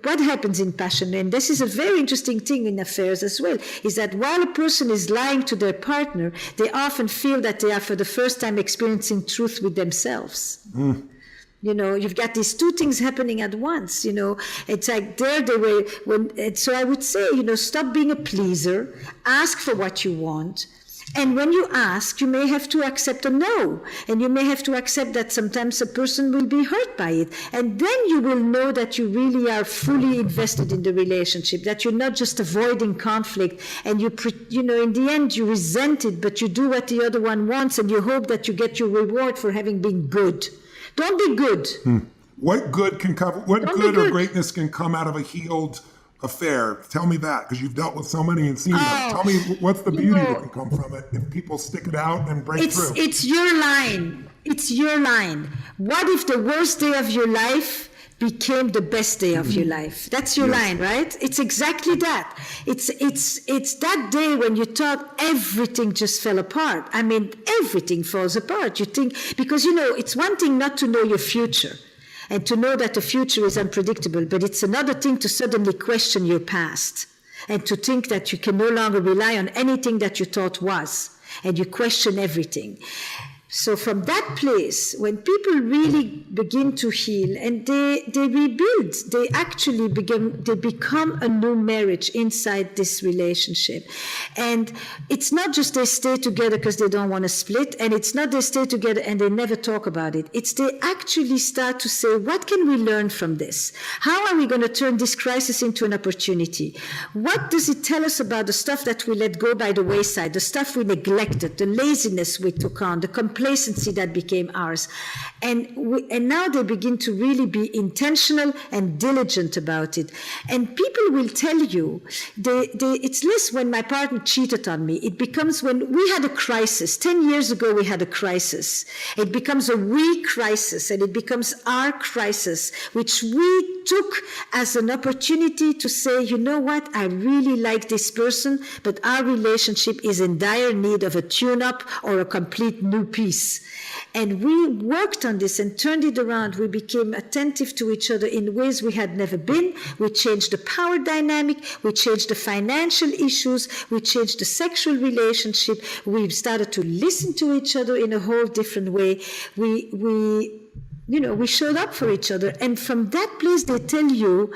what happens in passion, and this is a very interesting thing in affairs as well, is that while a person is lying to their partner, they often feel that they are for the first time experiencing truth with themselves. You've got these two things happening at once. It's like so I would say, stop being a pleaser, ask for what you want. And when you ask, you may have to accept a no. And you may have to accept that sometimes a person will be hurt by it. And then you will know that you really are fully invested in the relationship, that you're not just avoiding conflict. And in the end, you resent it, but you do what the other one wants, and you hope that you get your reward for having been good. Don't be good. What good or greatness can come out of a healed affair? Tell me that, because you've dealt with so many and seen them. Tell me what's the beauty that can come from it if people stick it out and break through. It's your line. It's your line. What if the worst day of your life became the best day of your life? That's your line, right? It's exactly that. It's that day when you thought everything just fell apart. I mean, everything falls apart. You think, because it's one thing not to know your future, and to know that the future is unpredictable, but it's another thing to suddenly question your past and to think that you can no longer rely on anything that you thought was, and you question everything. So from that place, when people really begin to heal and they rebuild, they actually become a new marriage inside this relationship. And it's not just they stay together because they don't want to split, and it's not they stay together and they never talk about it. It's they actually start to say, what can we learn from this? How are we going to turn this crisis into an opportunity? What does it tell us about the stuff that we let go by the wayside, the stuff we neglected, the laziness we took on, the complacency that became ours? And now they begin to really be intentional and diligent about it. And people will tell you, it's less when my partner cheated on me. It becomes when we had a crisis. 10 years ago, we had a crisis. It becomes a we crisis, and it becomes our crisis, which we took as an opportunity to say, you know what, I really like this person, but our relationship is in dire need of a tune-up or a complete new piece Greece. And we worked on this and turned it around. We became attentive to each other in ways we had never been. We changed the power dynamic. We changed the financial issues. We changed the sexual relationship. We started to listen to each other in a whole different way. We showed up for each other. And from that place, they tell you,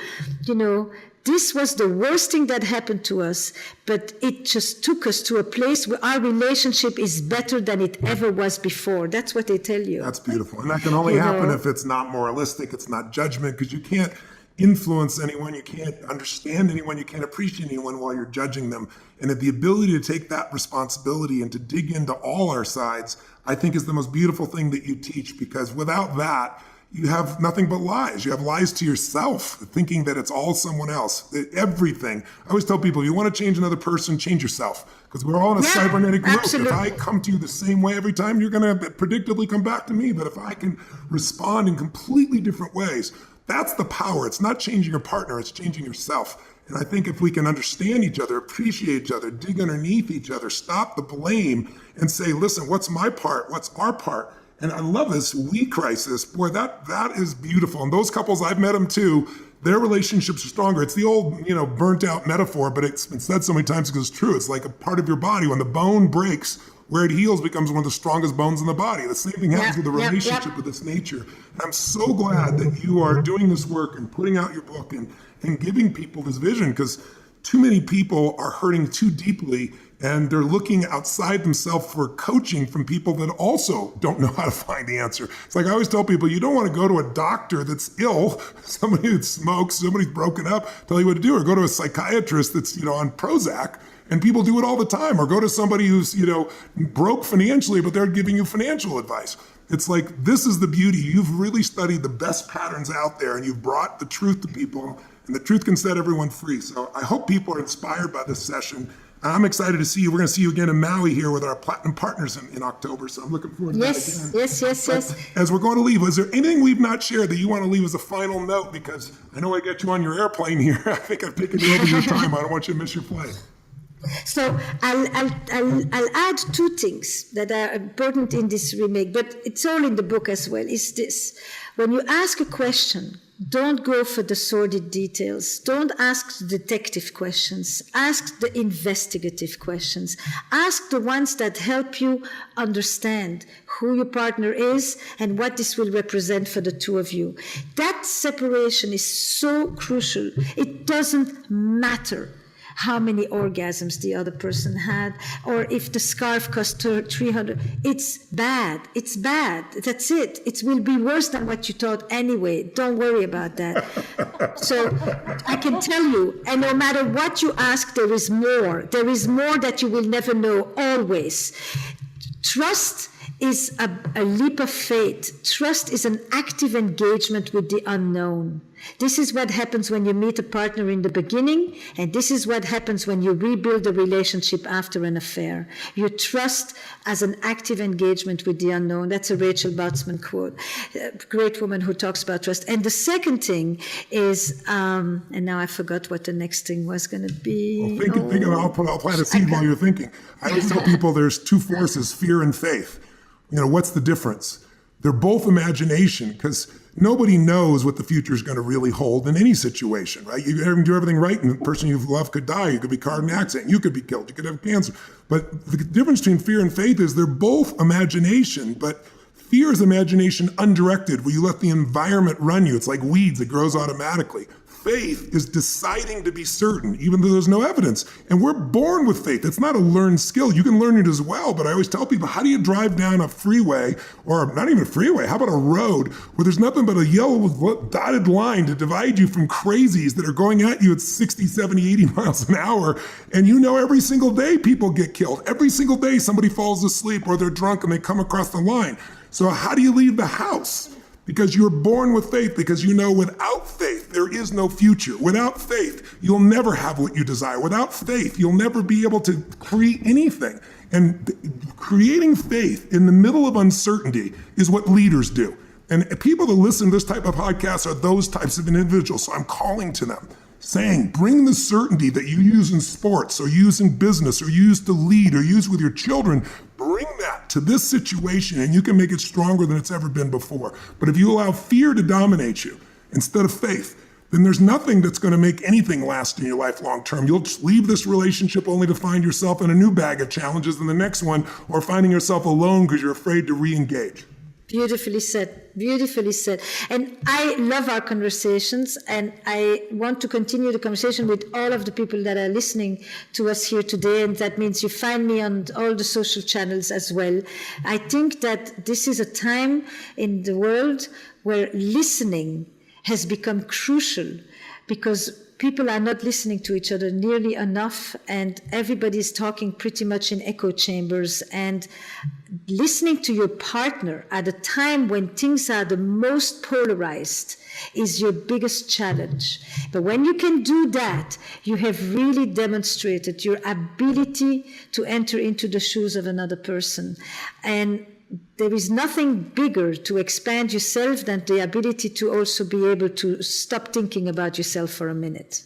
this was the worst thing that happened to us, but it just took us to a place where our relationship is better than it ever was before. That's what they tell you. That's beautiful. And that can only happen if it's not moralistic, it's not judgment, because you can't influence anyone, you can't understand anyone, you can't appreciate anyone while you're judging them. And the ability to take that responsibility and to dig into all our sides, I think is the most beautiful thing that you teach, because without that, you have nothing but lies. You have lies to yourself, thinking that it's all someone else, everything. I always tell people, you want to change another person, change yourself, because we're all in a cybernetic loop. Absolutely. If I come to you the same way every time, you're going to predictably come back to me. But if I can respond in completely different ways, that's the power. It's not changing your partner, it's changing yourself. And I think if we can understand each other, appreciate each other, dig underneath each other, stop the blame and say, listen, what's my part? What's our part? And I love this we crisis. Boy, that is beautiful. And those couples, I've met them too, their relationships are stronger. It's the old, burnt out metaphor, but it's been said so many times because it's true. It's like a part of your body. When the bone breaks, where it heals becomes one of the strongest bones in the body. The same thing happens with the relationship with this nature. And I'm so glad that you are doing this work and putting out your book and giving people this vision, because too many people are hurting too deeply and they're looking outside themselves for coaching from people that also don't know how to find the answer. It's like I always tell people, you don't want to go to a doctor that's ill, somebody that smokes, somebody's broken up, tell you what to do, or go to a psychiatrist that's, on Prozac. And people do it all the time, or go to somebody who's, broke financially, but they're giving you financial advice. It's like, this is the beauty. You've really studied the best patterns out there and you've brought the truth to people, and the truth can set everyone free. So I hope people are inspired by this session. I'm excited to see you. We're going to see you again in Maui here with our Platinum Partners in October. So I'm looking forward to that again. Yes. As we're going to leave, is there anything we've not shared that you want to leave as a final note? Because I know I got you on your airplane here. I think I've taken you over your time. I don't want you to miss your flight. So I'll add two things that are important in this remake, but it's all in the book as well, is this. When you ask a question, don't go for the sordid details. Don't ask the detective questions. Ask the investigative questions. Ask the ones that help you understand who your partner is and what this will represent for the two of you. That separation is so crucial. It doesn't matter how many orgasms the other person had, or if the scarf cost 300. It's bad. That's it. It will be worse than what you thought anyway. Don't worry about that. So I can tell you, and no matter what you ask, there is more. There is more that you will never know, always. Trust is a leap of faith. Trust is an active engagement with the unknown. This is what happens when you meet a partner in the beginning, and this is what happens when you rebuild a relationship after an affair. You trust as an active engagement with the unknown. That's a Rachel Botsman quote, a great woman who talks about trust. And the second thing is, and now I forgot what the next thing was going to be. Well, think I'll plant a seed while you're thinking. I always tell people there's two forces, fear and faith. What's the difference? They're both imagination, because nobody knows what the future is going to really hold in any situation, right? You do everything right, and the person you've loved could die. You could be caught in an accident. You could be killed. You could have cancer. But the difference between fear and faith is they're both imagination, but fear is imagination undirected, where you let the environment run you. It's like weeds. It grows automatically. Faith is deciding to be certain, even though there's no evidence. And we're born with faith. It's not a learned skill. You can learn it as well. But I always tell people, how do you drive down a freeway, or not even a freeway, how about a road where there's nothing but a yellow dotted line to divide you from crazies that are going at you at 60, 70, 80 miles an hour. And every single day people get killed. Every single day somebody falls asleep or they're drunk and they come across the line. So how do you leave the house? Because you're born with faith, because without faith, there is no future. Without faith, you'll never have what you desire. Without faith, you'll never be able to create anything. And creating faith in the middle of uncertainty is what leaders do. And people that listen to this type of podcast are those types of individuals. So I'm calling to them, saying, bring the certainty that you use in sports, or use in business, or use to lead, or use with your children. Bring that to this situation and you can make it stronger than it's ever been before. But if you allow fear to dominate you instead of faith, then there's nothing that's going to make anything last in your life long term. You'll just leave this relationship only to find yourself in a new bag of challenges in the next one, or finding yourself alone because you're afraid to re-engage. Beautifully said. Beautifully said. And I love our conversations, and I want to continue the conversation with all of the people that are listening to us here today. And that means you find me on all the social channels as well. I think that this is a time in the world where listening has become crucial, because people are not listening to each other nearly enough, and everybody is talking pretty much in echo chambers. And listening to your partner at a time when things are the most polarized is your biggest challenge. But when you can do that, you have really demonstrated your ability to enter into the shoes of another person. And there is nothing bigger to expand yourself than the ability to also be able to stop thinking about yourself for a minute.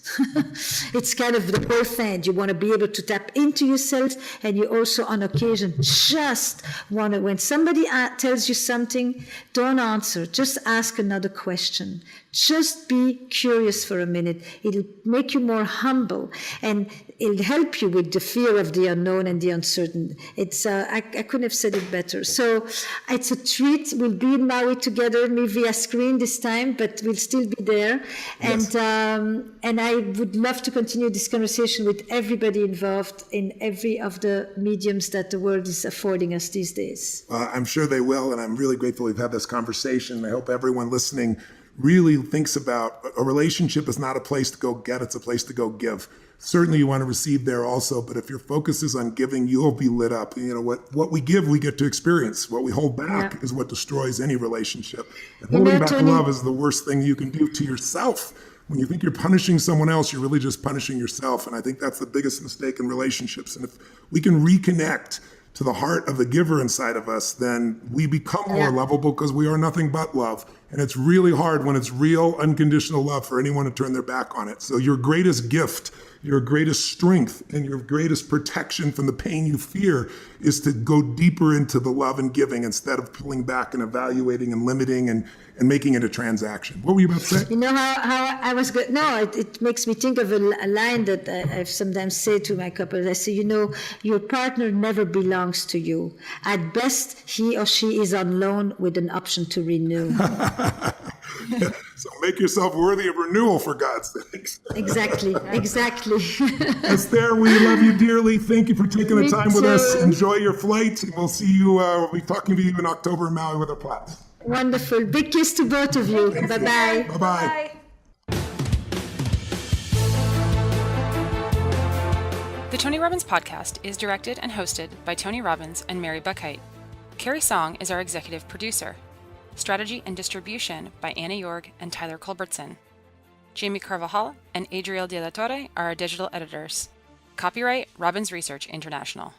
It's kind of the both end. You want to be able to tap into yourself, and you also on occasion just want to, when somebody tells you something, don't answer, just ask another question. Just be curious for a minute. It'll make you more humble, and it'll help you with the fear of the unknown and the uncertain. It's I couldn't have said it better. So it's a treat. We'll be in Maui together, maybe via screen this time, but we'll still be there. Yes. And I would love to continue this conversation with everybody involved in every of the mediums that the world is affording us these days. I'm sure they will, and I'm really grateful we've had this conversation. I hope everyone listening really thinks about a relationship is not a place to go get, it's a place to go give. Certainly you want to receive there also, but if your focus is on giving, you'll be lit up. You know, what we give, we get to experience. What we hold back is what destroys any relationship. And holding back Tony, love is the worst thing you can do to yourself. When you think you're punishing someone else, you're really just punishing yourself. And I think that's the biggest mistake in relationships. And if we can reconnect to the heart of the giver inside of us, then we become more lovable, because we are nothing but love. And it's really hard when it's real, unconditional love for anyone to turn their back on it. So your greatest gift, your greatest strength, and your greatest protection from the pain you fear is to go deeper into the love and giving instead of pulling back and evaluating and limiting and making it a transaction. What were you about to say? You know how I was good? No, it makes me think of a line that I sometimes say to my couples. I say, you know, your partner never belongs to you. At best, he or she is on loan with an option to renew. So make yourself worthy of renewal, for God's sakes. Exactly. Esther, we love you dearly. Thank you for taking the Me time with us. too. Enjoy your flight. We'll see you. We'll be talking to you in October in Maui with our plans. Wonderful. Big kiss to both of you. Bye-bye. Bye-bye. Bye. The Tony Robbins podcast is directed and hosted by Tony Robbins and Mary Buckheit. Carrie Song is our executive producer. Strategy and distribution by Anna Jorg and Tyler Culbertson. Jamie Carvajal and Adriel De La Torre are our digital editors. Copyright Robbins Research International.